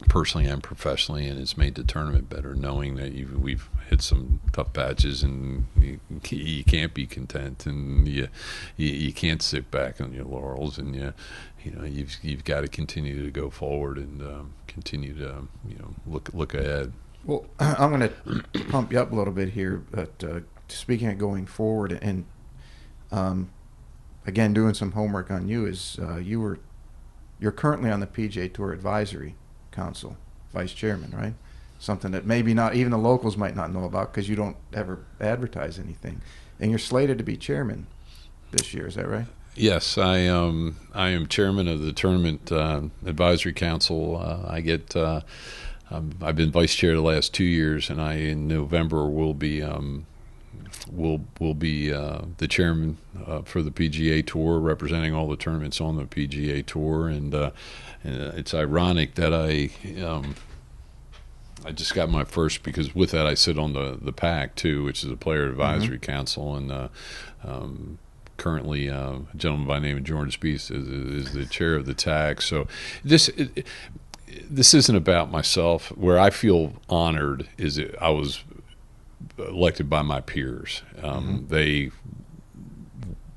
Personally and professionally, and it's made the tournament better, knowing that we've hit some tough patches, and you can't be content, and you can't sit back on your laurels, and you've got to continue to go forward and continue to look ahead. Well, I'm going to pump you up a little bit here, but speaking of going forward, and again doing some homework on you, is you're currently on the PGA Tour Advisory Council, vice chairman, right? Something that maybe not even the locals might not know about because you don't ever advertise anything. And you're slated to be chairman this year, is that right? Yes, I am chairman of the Tournament Advisory Council. I've been vice chair the last 2 years, and in November will be the chairman for the PGA Tour, representing all the tournaments on the PGA Tour. And it's ironic that I just got my first, because with that I sit on the PAC too, which is a player advisory council, and currently a gentleman by the name of Jordan Spieth is the chair of the TAC. So this isn't about myself. Where I feel honored is I was elected by my peers. They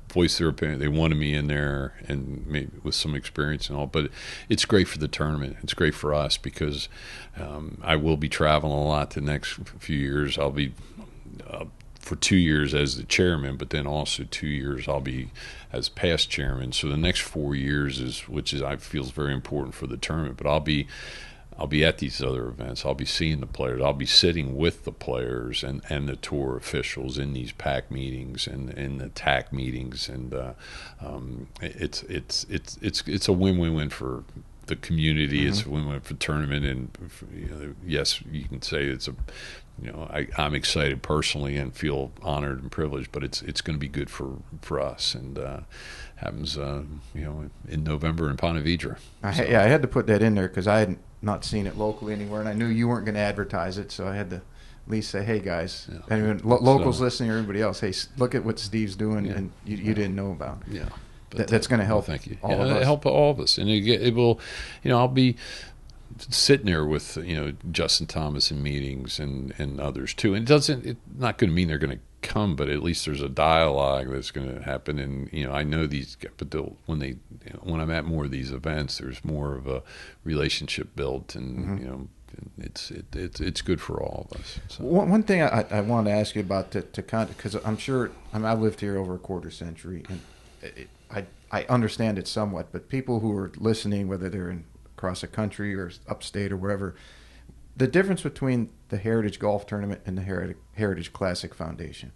voiced their opinion. They wanted me in there, and maybe with some experience and all. But it's great for the tournament. It's great for us because I will be traveling a lot the next few years. I'll be for 2 years as the chairman, but then also 2 years I'll be as past chairman. So the next 4 years I feel is very important for the tournament. But I'll be at these other events. I'll be seeing the players. I'll be sitting with the players and the tour officials in these PAC meetings and in the TAC meetings, and it's a win-win-win for the community. It's a win-win for the tournament, and yes, you can say it's a. I'm excited personally and feel honored and privileged, but it's going to be good for us, and happens in November in Ponte Vedra. I had to put that in there because I hadn't not seen it locally anywhere, and I knew you weren't going to advertise it, so I had to at least say, hey guys, anyone, locals listening, or everybody else, hey, look at what Steve's doing, and you didn't know about. Yeah, but that's going to help. Thank you. All of us. Help all of us, and it will. I'll be sitting there with Justin Thomas in meetings and others too, and it's not going to mean they're going to come, but at least there's a dialogue that's going to happen. And I know these, but when I'm at more of these events, there's more of a relationship built, and it's good for all of us. So. One thing I want to ask you about because I'm sure I've lived here over a quarter century, and I understand it somewhat, but people who are listening, whether they're across the country or upstate or wherever, the difference between the Heritage Golf Tournament and the Heritage Classic Foundation.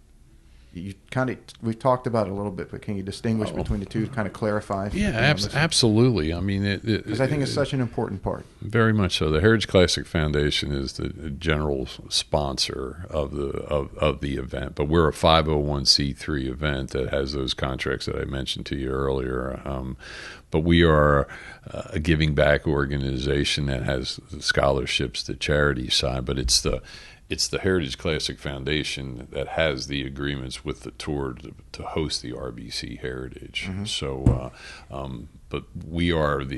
We've talked about it a little bit, but can you distinguish between the two to kind of clarify? Yeah, absolutely. I mean, because I think it's such an important part. Very much so. The Heritage Classic Foundation is the general sponsor of the event, but we're a 501c3 event that has those contracts that I mentioned to you earlier. But we are a giving back organization that has scholarships, the charity side, but it's the Heritage Classic Foundation that has the agreements with the tour to host the RBC Heritage. So, but we have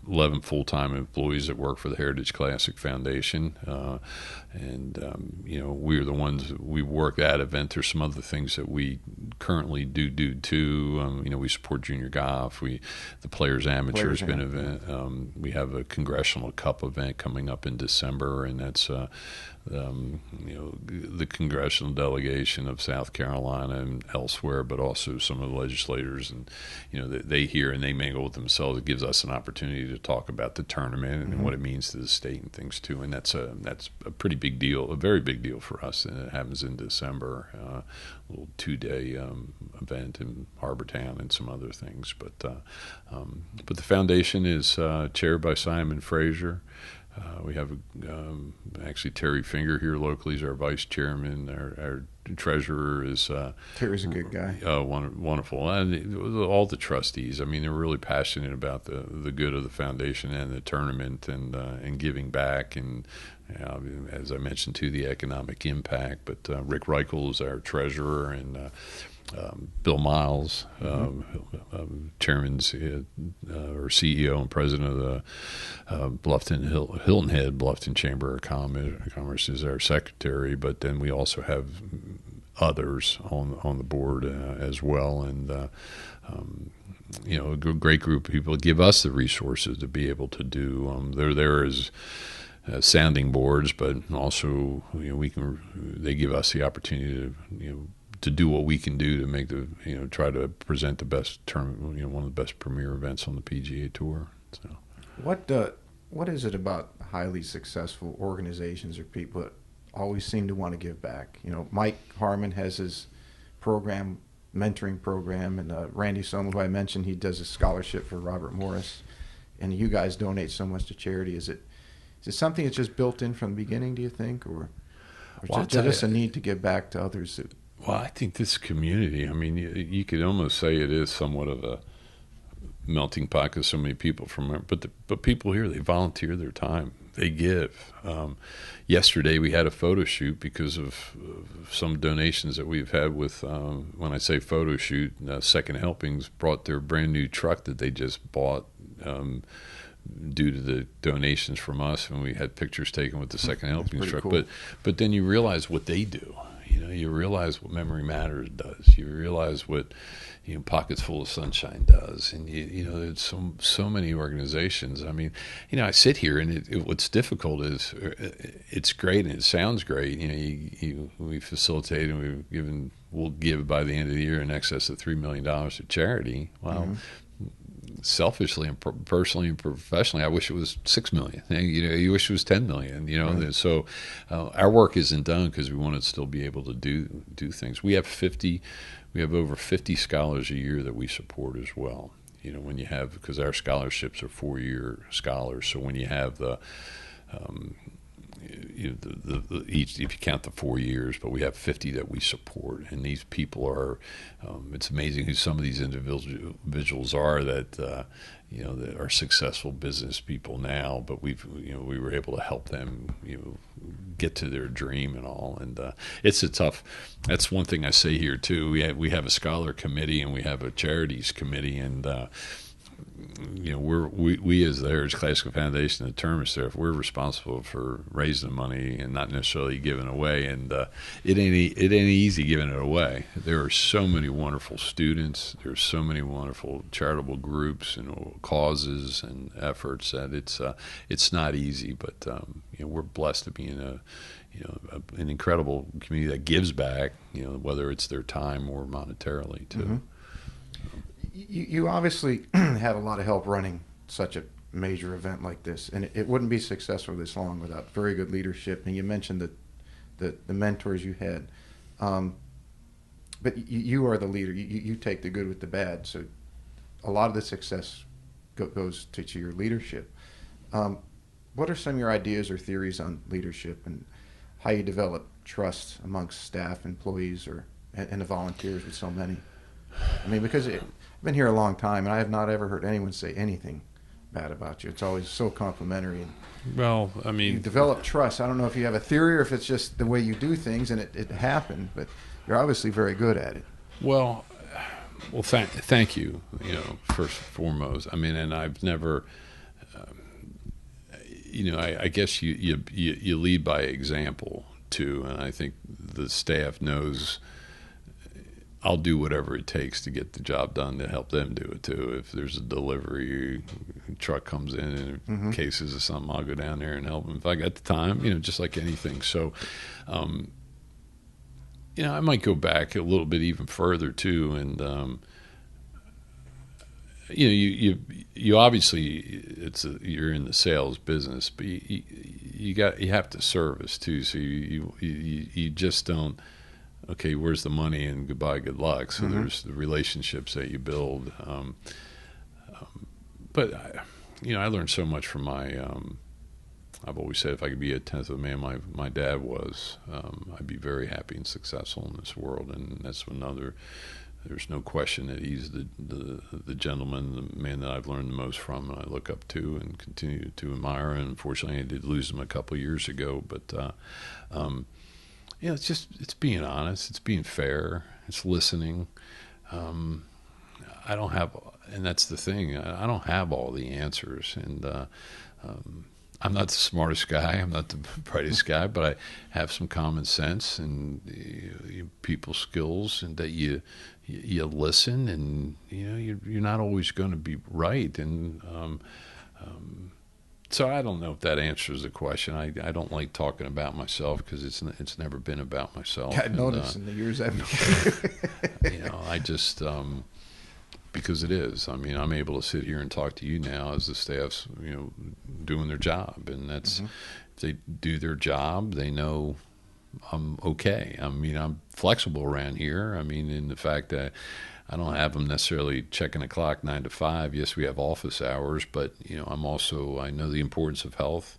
11 full-time employees that work for the Heritage Classic Foundation, and we're the ones we work that event. There's some other things that we currently do too. We support junior golf. The Players Amateur has been an event. We have a Congressional Cup event coming up in December, and that's the congressional delegation of South Carolina and elsewhere, but also some of the legislators, and they hear and they mingle with themselves. It gives us an opportunity to talk about the tournament and what it means to the state and things too. And that's a pretty big deal, a very big deal for us. And it happens in December, a little 2-day event in Harbortown and some other things. But the foundation is chaired by Simon Fraser. We have actually Terry Finger here locally is our vice chairman. Our treasurer is Terry's a good guy. Wonderful, and all the trustees. I mean, they're really passionate about the good of the foundation and the tournament and giving back, and as I mentioned too, the economic impact. But Rick Reichel is our treasurer, and Bill Miles, chairman's or CEO and president of the Hilton Head Bluffton Chamber of Commerce, is our secretary. But then we also have others on the board as well, and a great group of people give us the resources to be able to do. They're there as sounding boards, but also they give us the opportunity to do what we can do to make try to present the best tournament, one of the best premier events on the PGA Tour. So, what is it about highly successful organizations or people that always seem to want to give back? Mike Harmon has his mentoring program, and Randy Sommer, who I mentioned, he does a scholarship for Robert Morris, and you guys donate so much to charity. Is it something that's just built in from the beginning, do you think, or just a need to give back to others? Well, I think this community, I mean, you could almost say it is somewhat of melting pot because so many people from, but people here, they volunteer their time, they give. Yesterday we had a photo shoot because of some donations that we've had with, when I say photo shoot, Second Helpings brought their brand new truck that they just bought due to the donations from us, and we had pictures taken with the Second Helpings truck. Cool. But then you realize what they do. You realize what Memory Matters does. You realize what Pockets Full of Sunshine does, and there's so many organizations. I mean, I sit here, and what's difficult is it's great and it sounds great. We facilitate and we'll give by the end of the year in excess of $3 million to charity. Wow. Mm-hmm. Selfishly and personally and professionally, I wish it was $6 million. You wish it was $10 million. Right. So our work isn't done because we want to still be able to do things. We have over 50 scholars a year that we support as well. When you have, because our scholarships are 4-year scholars, so when you have each, if you count the 4 years, but we have 50 that we support, and these people are, it's amazing who some of these individuals are that that are successful business people now, but we were able to help them get to their dream and all, and it's a tough. That's one thing I say here too. We have a scholar committee and we have a charities committee, and we as the Heritage Classical Foundation, the term staff, we're responsible for raising the money and not necessarily giving away. And it ain't easy giving it away. There are so many wonderful students. There's so many wonderful charitable groups and causes and efforts that it's not easy. But we're blessed to be in an incredible community that gives back. Whether it's their time or monetarily too. Mm-hmm. You obviously had a lot of help running such a major event like this, and it wouldn't be successful this long without very good leadership. And you mentioned the mentors you had, but you are the leader. You take the good with the bad, so a lot of the success goes to your leadership. What are some of your ideas or theories on leadership and how you develop trust amongst staff, employees, and the volunteers with so many? I mean, because I've been here a long time, and I have not ever heard anyone say anything bad about you. It's always so complimentary. And well, I mean, you develop trust. I don't know if you have a theory or if it's just the way you do things, and it happened, but you're obviously very good at it. Well, thank you. First and foremost. I mean, and I've never. I guess you lead by example too, and I think the staff knows. I'll do whatever it takes to get the job done to help them do it too. If there's a delivery truck comes in and mm-hmm. cases of something, I'll go down there and help them if I got the time. Just like anything. So, I might go back a little bit even further too, and you obviously you're in the sales business, but you have to service too. So you just don't. Okay, where's the money and goodbye, good luck. So mm-hmm. there's the relationships that you build. But I learned so much from my. I've always said if I could be a tenth of the man my dad was, I'd be very happy and successful in this world. And that's another. There's no question that he's the gentleman, the man that I've learned the most from, and I look up to and continue to admire. And unfortunately, I did lose him a couple of years ago, but. It's being honest, it's being fair, it's listening. I don't have, and that's the thing, I don't have all the answers, and I'm not the smartest guy, I'm not the brightest guy, but I have some common sense and people skills, and that you listen, and you're not always going to be right, and so I don't know if that answers the question. I don't like talking about myself because it's never been about myself. I've noticed in the years I've known. I just because it is. I mean, I'm able to sit here and talk to you now as the staff's doing their job, and that's mm-hmm. if they do their job, they know I'm okay. I mean, I'm flexible around here. I mean, in the fact that. I don't have them necessarily checking the clock 9 to 5. Yes, we have office hours, but I know the importance of health.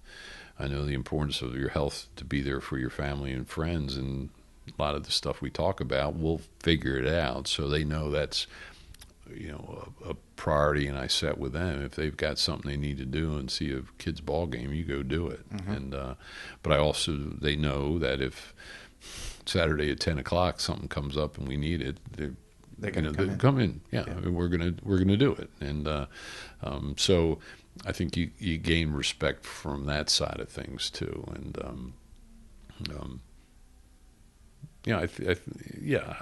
I know the importance of your health to be there for your family and friends, and a lot of the stuff we talk about, we'll figure it out. So they know that's a priority, and I set with them. If they've got something they need to do and see a kid's ball game, you go do it. And but I also, they know that if Saturday at 10 o'clock something comes up and we need it, they're going to come in. Yeah, I mean, we're gonna do it. And so I think you gain respect from that side of things too. And I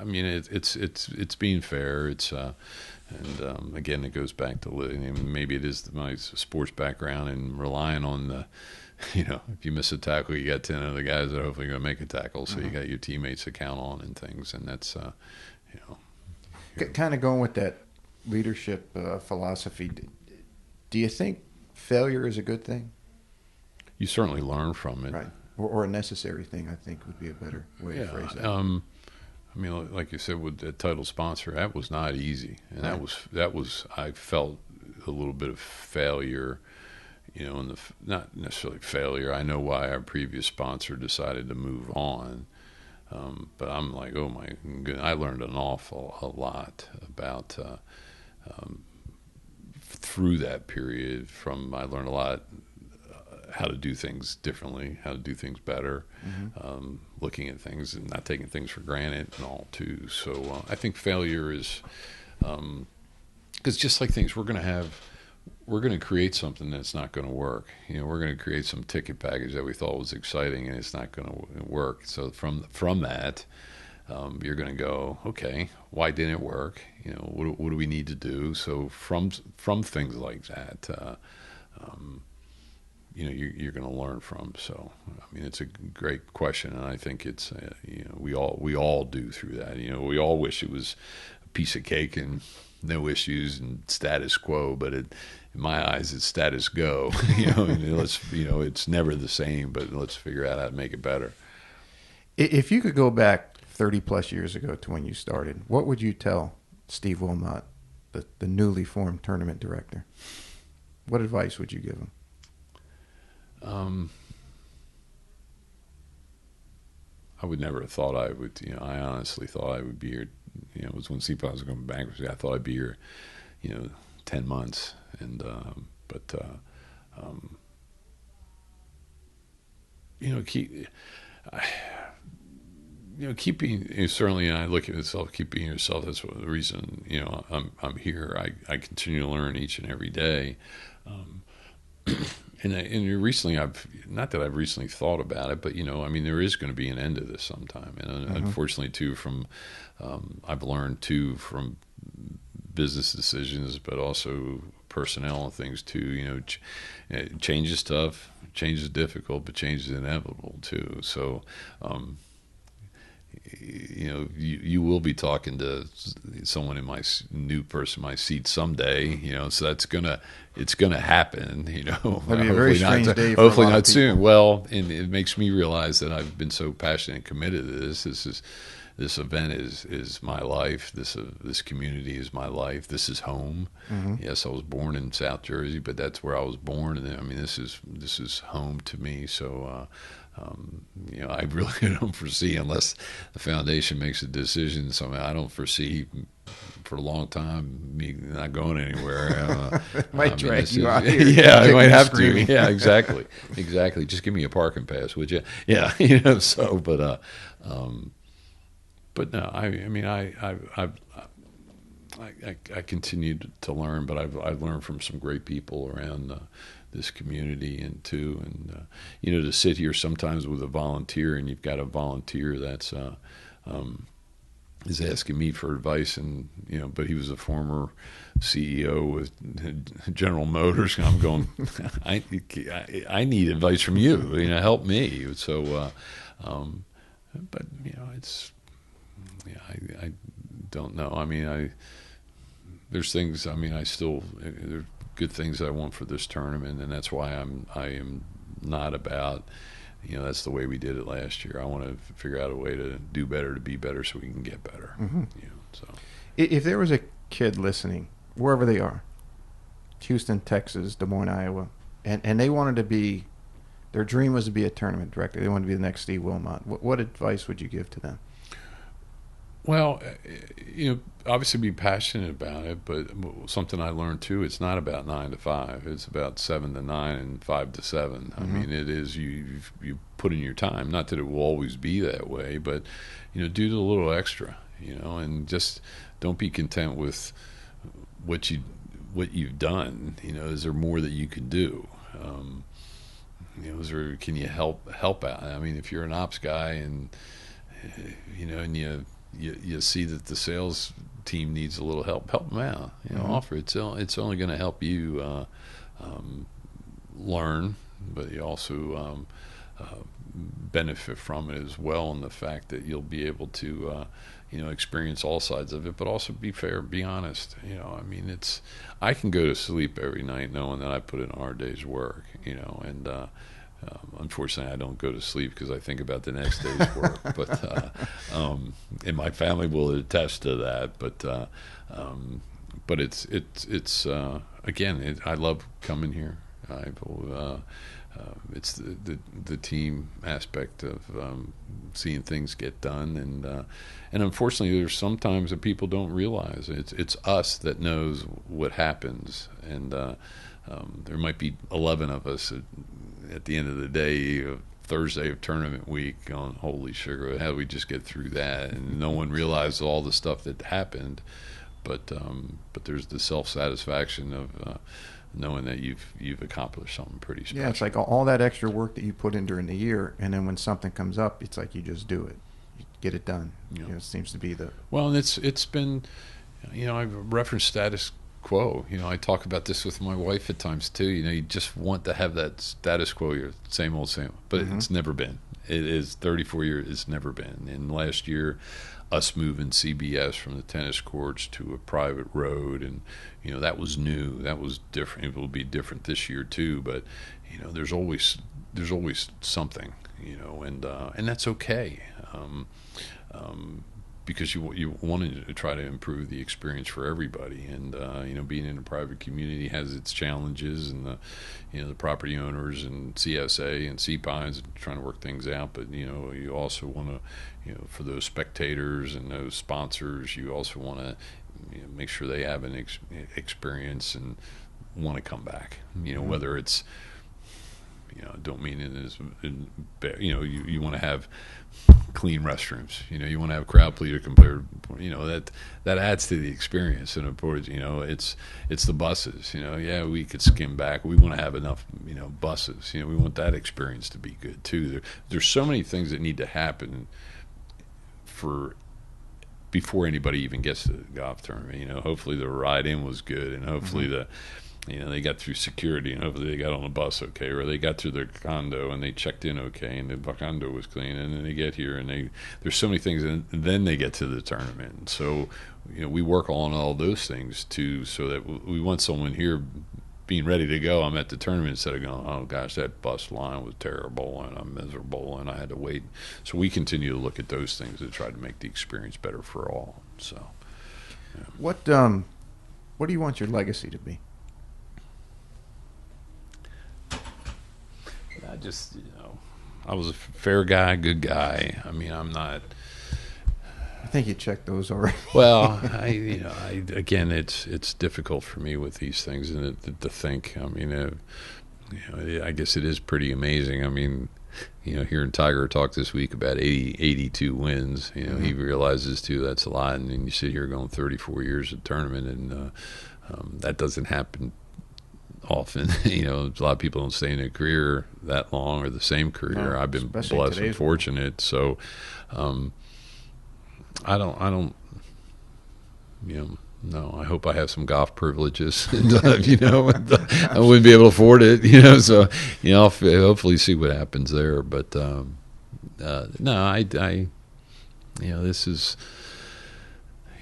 mean, it's being fair. And again, it goes back to maybe it is my sports background and relying on the, if you miss a tackle, you got 10 other guys that are hopefully going to make a tackle. So you got your teammates to count on and things. And that's, kind of going with that leadership philosophy. Do you think failure is a good thing? You certainly learn from it. Right. Or a necessary thing, I think, would be a better way to phrase that. I mean, like you said, with the title sponsor, that was not easy, and that was I felt a little bit of failure, not necessarily failure. I know why our previous sponsor decided to move on, but I'm like, oh my goodness, I learned an awful lot about through that period. I learned a lot. How to do things differently, how to do things better, looking at things and not taking things for granted and all too. So I think failure is, because just like things, we're going to create something that's not going to work. We're going to create some ticket package that we thought was exciting and it's not going to work. So from that, you're going to go, okay, why didn't it work? What do we need to do? So from things like that, you're going to learn from. So, I mean, it's a great question, and I think it's we all do through that. We all wish it was a piece of cake and no issues and status quo, but in my eyes, it's status go. It's never the same, but let's figure out how to make it better. If you could go back 30 plus years ago to when you started, what would you tell Steve Wilmot, the newly formed tournament director? What advice would you give him? I would never have thought I would. I honestly thought I would be here. It was when CPA was going bankruptcy. I thought I'd be here, 10 months. And keeping certainly. And I look at myself, keeping yourself. That's the reason. I'm here. I continue to learn each and every day. And recently, I've recently thought about it, but there is going to be an end to this sometime, and unfortunately, too, I've learned too from business decisions, but also personnel and things too. Change is tough, change is difficult, but change is inevitable too. So. You will be talking to someone in my new person, my seat someday, so it's gonna happen, That'd be a very strange day for hopefully a lot not of soon. Well, and it makes me realize that I've been so passionate and committed to this. This event is my life. This community is my life. This is home. Yes, I was born in South Jersey, but that's where I was born, and this is home to me. So. I really don't foresee, unless the foundation makes a decision. I don't foresee for a long time me not going anywhere. Might drag you out here. Yeah, I might have to. Yeah, exactly. Just give me a parking pass, would you? Yeah, So, but no. I continued to learn, but I've learned from some great people around this community and to sit here sometimes with a volunteer, and you've got a volunteer that's is asking me for advice, and but he was a former CEO with General Motors, and I'm going, I need advice from you, help me. So, but it's I don't know. There's things. There's good things that I want for this tournament, and that's why I am not about. That's the way we did it last year. I want to figure out a way to do better, to be better, so we can get better. So, if there was a kid listening, wherever they are, Houston, Texas, Des Moines, Iowa, and they wanted to be, their dream was to be a tournament director. They wanted to be the next Steve Wilmot. What advice would you give to them? Well, obviously be passionate about it, but something I learned too, it's not about 9 to 5. It's about 7 to 9 and 5 to 7. I mean, it is you put in your time. Not that it will always be that way, but do the little extra, and just don't be content with what you've done. Is there more that you can do? Can you help out? I mean, if you're an ops guy and and you see that the sales team needs a little help them out. Offer it's only going to help you learn, but you also benefit from it as well, in the fact that you'll be able to experience all sides of it, but also be fair, be honest. I mean, I can go to sleep every night knowing that I put in a hard day's work, and unfortunately I don't go to sleep because I think about the next day's work, but and my family will attest to that, but it's again, I love coming here. It's the team aspect of seeing things get done, and unfortunately, there's sometimes that people don't realize it's us that knows what happens, and there might be 11 of us at the end of the day, Thursday of tournament week, going, holy sugar, how do we just get through that? And no one realized all the stuff that happened, but there's the self-satisfaction of knowing that you've accomplished something pretty special. Yeah, it's like all that extra work that you put in during the year, and then when something comes up, it's like you just do it, you get it done. Yeah. It seems to be well, and it's been, I've referenced status quo. I talk about this with my wife at times too. You just want to have that status quo, your same old, but it's never been. It is 34 years. It's never been. And last year, us moving CBS from the tennis courts to a private road, and that was new. That was different. It will be different this year too. But there's always something. And that's okay. Because you want to try to improve the experience for everybody, and being in a private community has its challenges, and the property owners and CSA and CPIs trying to work things out. But you also want to, for those spectators and those sponsors, you also want to make sure they have an experience and want to come back. Whether it's don't mean it as you want to have clean restrooms. You want to have crowd pleaser compared. That adds to the experience. And of course, it's the buses. Yeah, we could skim back. We want to have enough buses. We want that experience to be good too. There's so many things that need to happen before anybody even gets to the golf tournament. Hopefully the ride in was good, and hopefully they got through security, and hopefully they got on the bus okay, or they got through their condo and they checked in okay, and the condo was clean, and then they get here and there's so many things, and then they get to the tournament. And so we work on all those things too, so that we want someone here being ready to go. I'm at the tournament instead of going, oh gosh, that bus line was terrible and I'm miserable and I had to wait. So we continue to look at those things to try to make the experience better for all. So yeah. What do you want your legacy to be? I was a fair guy, good guy. I mean, I'm not. I think you checked those already. Well, again, it's difficult for me with these things and to think. I mean, I guess it is pretty amazing. I mean, hearing Tiger talk this week about 82 wins, he realizes too that's a lot. And then you sit here going 34 years of tournament, and that doesn't happen often. A lot of people don't stay in a career that long or the same career. No, I've been blessed and fortunate. So I don't no, I hope I have some golf privileges. And, I wouldn't be able to afford it, so I'll hopefully see what happens there. But no, I this is.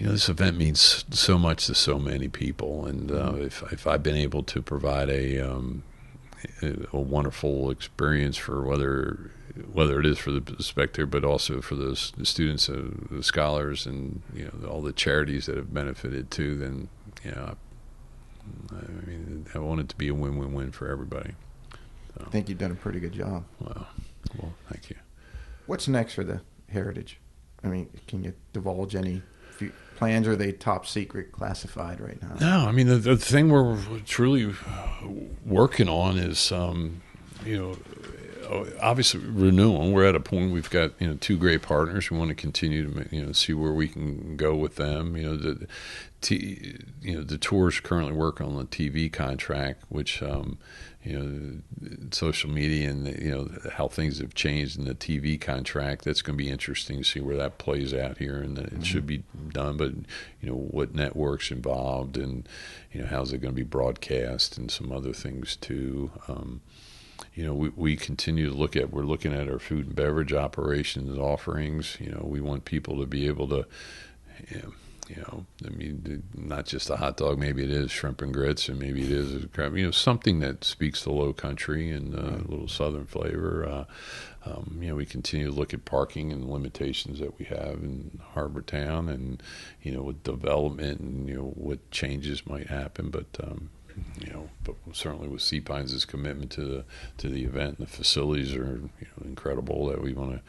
This event means so much to so many people, and if I've been able to provide a wonderful experience for whether it is for the spectator, but also for the students, the scholars, and all the charities that have benefited too, then I want it to be a win-win-win for everybody. So. I think you've done a pretty good job. Well, thank you. What's next for the Heritage? I mean, can you divulge any plans, or are they top secret classified right now? No, I mean, the thing we're truly working on is, obviously renewal. We're at a point we've got, two great partners. We want to continue to, see where we can go with them. The tour's currently working on the TV contract, which, social media and how things have changed in the TV contract. That's going to be interesting to see where that plays out here, and it should be done. But what networks involved, and how's it going to be broadcast, and some other things too. We continue to we're looking at our food and beverage operations offerings. We want people to be able to, not just a hot dog. Maybe it is shrimp and grits, and maybe it is crab. Something that speaks to Low Country and a little Southern flavor. We continue to look at parking and the limitations that we have in Harbor Town, and with development and what changes might happen, but. But certainly with Sea Pines' commitment to the event, and the facilities are incredible. That we want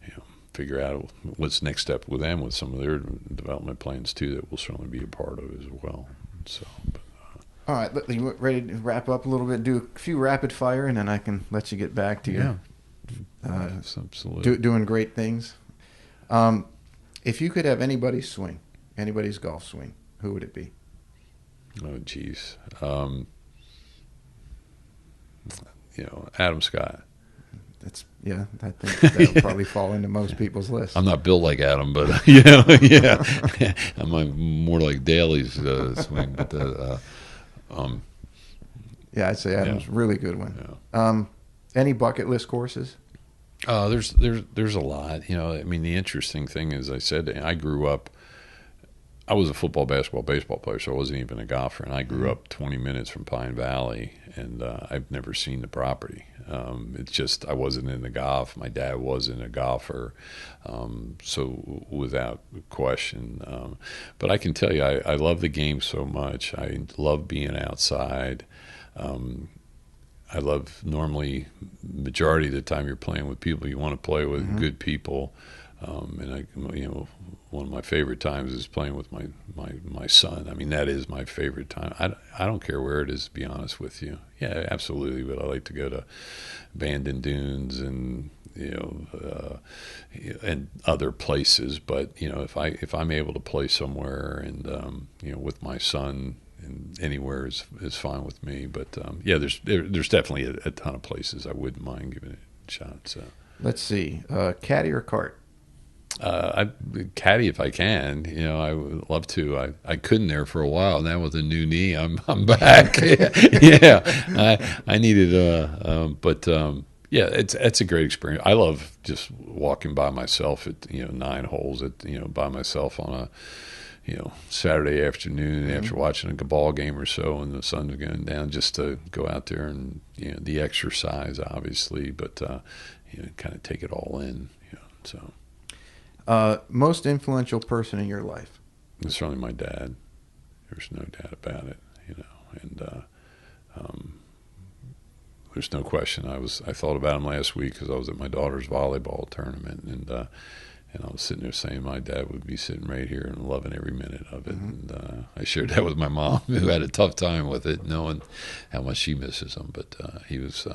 to figure out what's next step with them, with some of their development plans too. That we'll certainly be a part of as well. So, all right, you ready to wrap up a little bit? Do a few rapid fire, and then I can let you get back to your yes, absolutely doing great things. If you could have anybody's swing, anybody's golf swing, who would it be? Oh, geez. Adam Scott. I think that'll probably fall into most people's list. I'm not built like Adam, but yeah, I'm more like Daly's swing. But I'd say Adam's a really good one. Yeah. Any bucket list courses? There's a lot. The interesting thing is, I said, I grew up. I was a football, basketball, baseball player, so I wasn't even a golfer. And I grew up 20 minutes from Pine Valley, and I've never seen the property. It's just I wasn't into golf. My dad wasn't a golfer, so without question. But I can tell you, I love the game so much. I love being outside. I love, normally, majority of the time you're playing with people you want to play with, good people. And one of my favorite times is playing with my son. I mean, that is my favorite time. I don't care where it is, to be honest with you. Yeah, absolutely. But I like to go to Bandon Dunes and and other places. But if I'm able to play somewhere and with my son, and anywhere is fine with me. But there's definitely a ton of places I wouldn't mind giving it a shot. So let's see, caddy or cart? Caddy if I can. I would love to. I couldn't there for a while. Now with a new knee, I'm back. I needed it's a great experience. I love just walking by myself at 9 holes by myself on a Saturday afternoon after watching a ball game or so, and the sun's going down, just to go out there and the exercise obviously, but kind of take it all in. So. Most influential person in your life? It's certainly my dad. There's no doubt about it, and there's no question. I thought about him last week because I was at my daughter's volleyball tournament, and I was sitting there saying my dad would be sitting right here and loving every minute of it. And I shared that with my mom, who had a tough time with it, knowing how much she misses him. But he was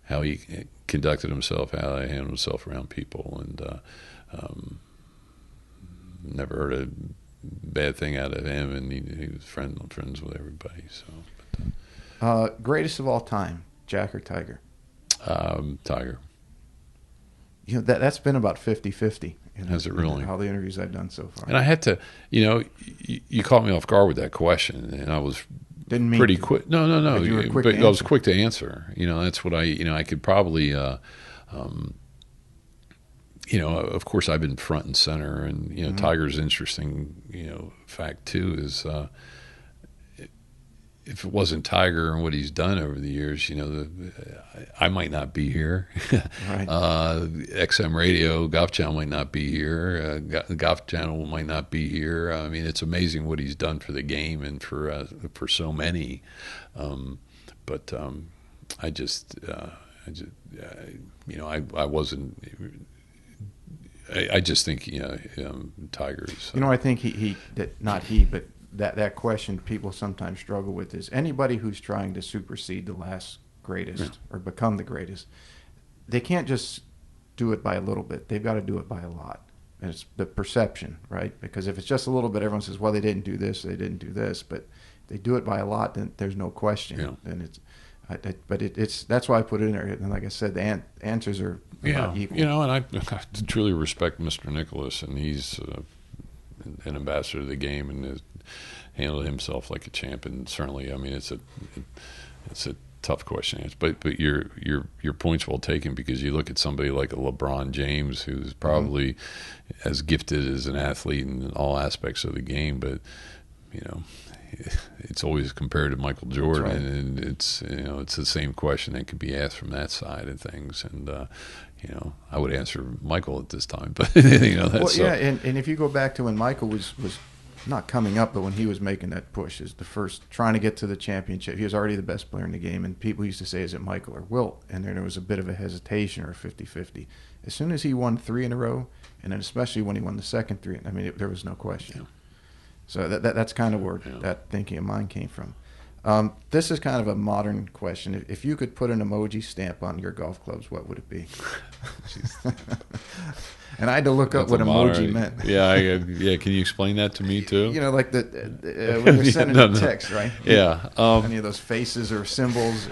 how he conducted himself, how he handled himself around people, and never heard a bad thing out of him, and he was friends with everybody. So, greatest of all time, Jack or Tiger? Tiger. That's been about 50-50. Has it really? All the interviews I've done so far. And I had to, you caught me off guard with that question, and I was pretty quick. No. But I was quick to answer. That's what I could probably. Of course, I've been front and center, and Tiger's interesting. Fact too is, if it wasn't Tiger and what he's done over the years, I might not be here. Right. XM Radio, Golf Channel might not be here. Golf Channel might not be here. I mean, it's amazing what he's done for the game and for so many. But I wasn't. I just think Tiger is. I think but that question people sometimes struggle with is anybody who's trying to supersede the last greatest or become the greatest, they can't just do it by a little bit. They've got to do it by a lot. And it's the perception, right? Because if it's just a little bit, everyone says, well, they didn't do this, they didn't do this. But if they do it by a lot, then there's no question. Yeah. And it's that's why I put it in there. And like I said, the answers are about equal. And I truly respect Mr. Nicholas, and he's an ambassador of the game and has handled himself like a champ. And certainly, I mean, it's a tough question, but your point's well taken, because you look at somebody like a LeBron James, who's probably as gifted as an athlete in all aspects of the game, but it's always compared to Michael Jordan, right. And it's the same question that could be asked from that side of things, and I would answer Michael at this time, but that's and if you go back to when Michael was not coming up, but when he was making that push as the first, trying to get to the championship, he was already the best player in the game, and people used to say, is it Michael or Wilt? And then there was a bit of a hesitation or a 50-50. As soon as he won 3 in a row, and then especially when he won the second 3, I mean, there was no question. Yeah. So that's kind of where that thinking of mine came from. This is kind of a modern question. If you could put an emoji stamp on your golf clubs, what would it be? And I had to look up what emoji meant. Yeah. Can you explain that to me too? Like when you're sending a text, right? Yeah. Any of those faces or symbols.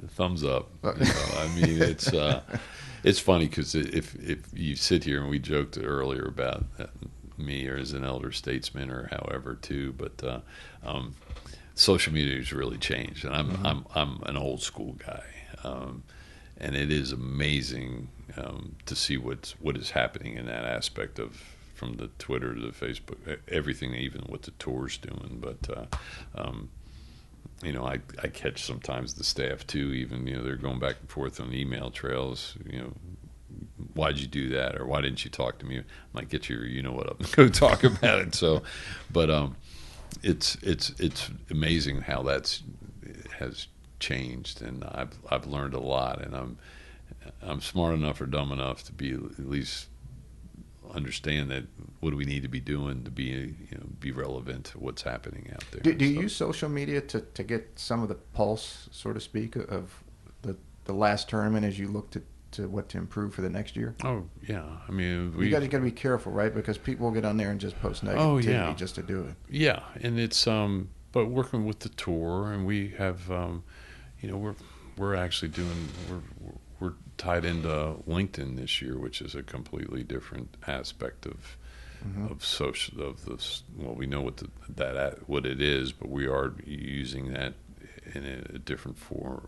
Thumbs up. I mean, it's funny because if you sit here, and we joked earlier about me or as an elder statesman or however too, but social media has really changed, and I'm an old school guy, and it is amazing to see what is happening in that aspect of, from the Twitter to the Facebook, everything, even what the tour's doing. But I catch sometimes the staff too, even they're going back and forth on email trails, why'd you do that, or why didn't you talk to me? I might get your up and go talk about it. So, but it's amazing how has changed, and I've learned a lot, and I'm smart enough or dumb enough to be at least understand that what do we need to be doing to be relevant to what's happening out there. Do you use social media to get some of the pulse, so to speak, of the last tournament as you look to what to improve for the next year? Oh yeah, I mean you got to be careful, right? Because people will get on there and just post negativity just to do it. Yeah, and it's but working with the tour, and we have we're actually doing we're tied into LinkedIn this year, which is a completely different aspect of social of this. Well, we know what it is, but we are using that in a different form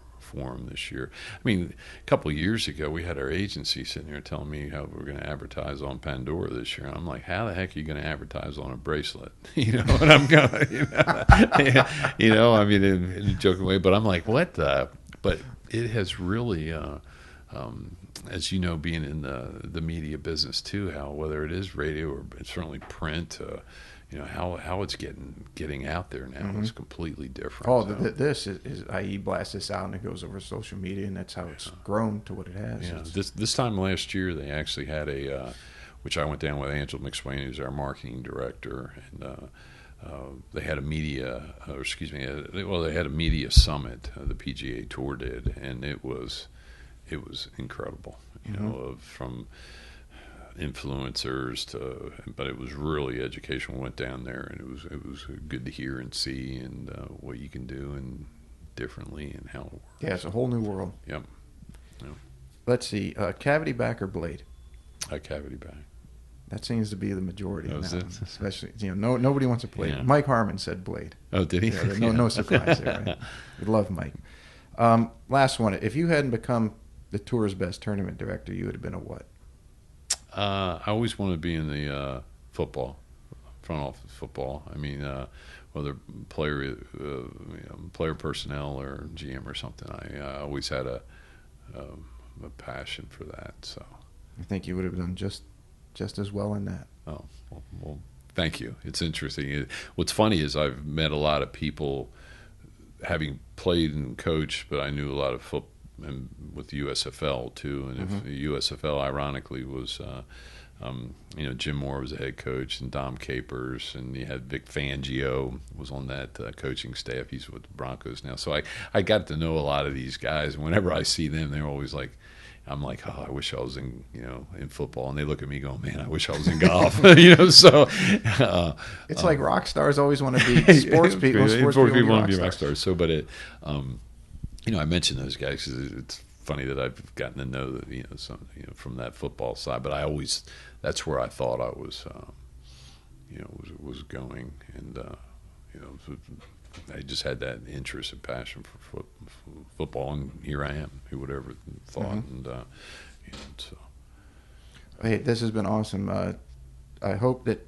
this year. I mean, a couple of years ago, we had our agency sitting here telling me how we're going to advertise on Pandora this year. I'm like, how the heck are you going to advertise on a bracelet? And I'm going, I mean, in a joking way, but I'm like, what the? But it has really, as you know, being in the media business too, how whether it is radio or certainly print, how it's getting out there now is completely different. Oh, so. This is IE blast this out and it goes over social media, and that's how it's grown to what it has. Yeah, this time last year they actually had which I went down with Angela McSwain, who's our marketing director, and they had a media, they had a media summit. The PGA Tour did, and it was incredible. From influencers but it was really educational. Went down there, and it was good to hear and see, and what you can do and differently, and how it works. Yeah, it's a whole new world. Yep. Let's see, cavity back or blade? Cavity back. That seems to be the majority now, it? especially nobody wants to blade. Yeah. Mike Harmon said blade. Oh, did he? Yeah, no surprise there. Right? We love Mike. Last one. If you hadn't become the tour's best tournament director, you would have been a what? I always wanted to be in the front office football. I mean, whether player personnel or GM or something, I always had a passion for that. So I think you would have done just as well in that. Oh, well, thank you. It's interesting. What's funny is I've met a lot of people, having played and coached, but I knew a lot of and with USFL too. And if the USFL, ironically, was Jim Moore was the head coach, and Dom Capers, and you had Vic Fangio was on that coaching staff. He's with the Broncos now. So I got to know a lot of these guys. And whenever I see them, they're always like, I'm like, oh, I wish I was in football, and they look at me going, man, I wish I was in golf. So it's like rock stars always want to be sports people. Sports people want to be rock stars. So, but I mentioned those guys because it's funny that I've gotten to know some from that football side. But that's where I thought I was was going, and I just had that interest and passion for football, and here I am. Who would ever thought? And so. Hey, this has been awesome. I hope that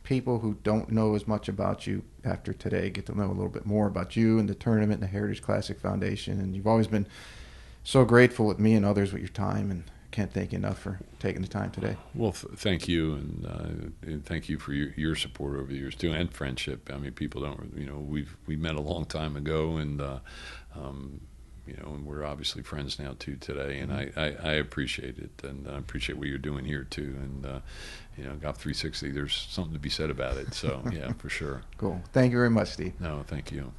people who don't know as much about you after today get to know a little bit more about you and the tournament and the Heritage Classic Foundation. And you've always been so grateful with me and others with your time, and can't thank you enough for taking the time today. Well, thank you, and thank you for your support over the years too, and friendship. I mean, people don't, we met a long time ago, and and we're obviously friends now too today, and I appreciate it, and I appreciate what you're doing here too, and Golf 360. There's something to be said about it. So yeah, for sure. Cool. Thank you very much, Steve. No, thank you.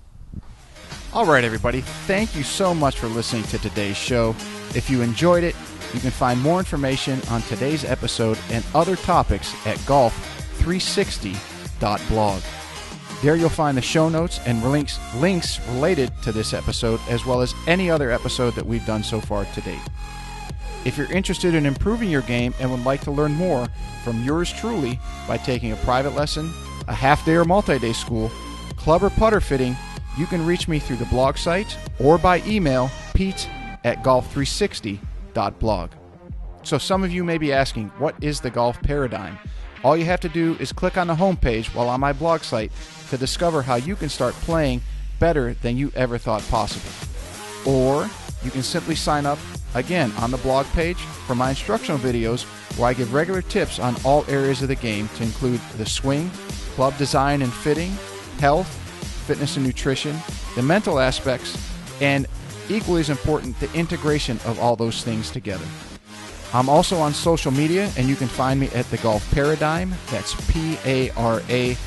All right, everybody. Thank you so much for listening to today's show. If you enjoyed it, you can find more information on today's episode and other topics at golf360.blog. There you'll find the show notes and links related to this episode, as well as any other episode that we've done so far to date. If you're interested in improving your game and would like to learn more from yours truly by taking a private lesson, a half-day or multi-day school, club or putter fitting, you can reach me through the blog site or by email, pete@golf360.blog. So some of you may be asking, what is the golf paradigm? All you have to do is click on the homepage while on my blog site to discover how you can start playing better than you ever thought possible. Or you can simply sign up, again, on the blog page for my instructional videos where I give regular tips on all areas of the game to include the swing, club design and fitting, health, fitness and nutrition, the mental aspects, and equally as important, the integration of all those things together. I'm also on social media, and you can find me at The Golf Paradigm. That's PARADIGM.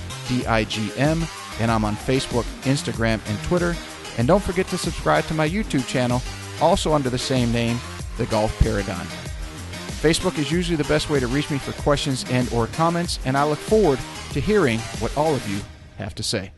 And I'm on Facebook, Instagram, and Twitter. And don't forget to subscribe to my YouTube channel, also under the same name, The Golf Paradigm. Facebook is usually the best way to reach me for questions and or comments, and I look forward to hearing what all of you have to say.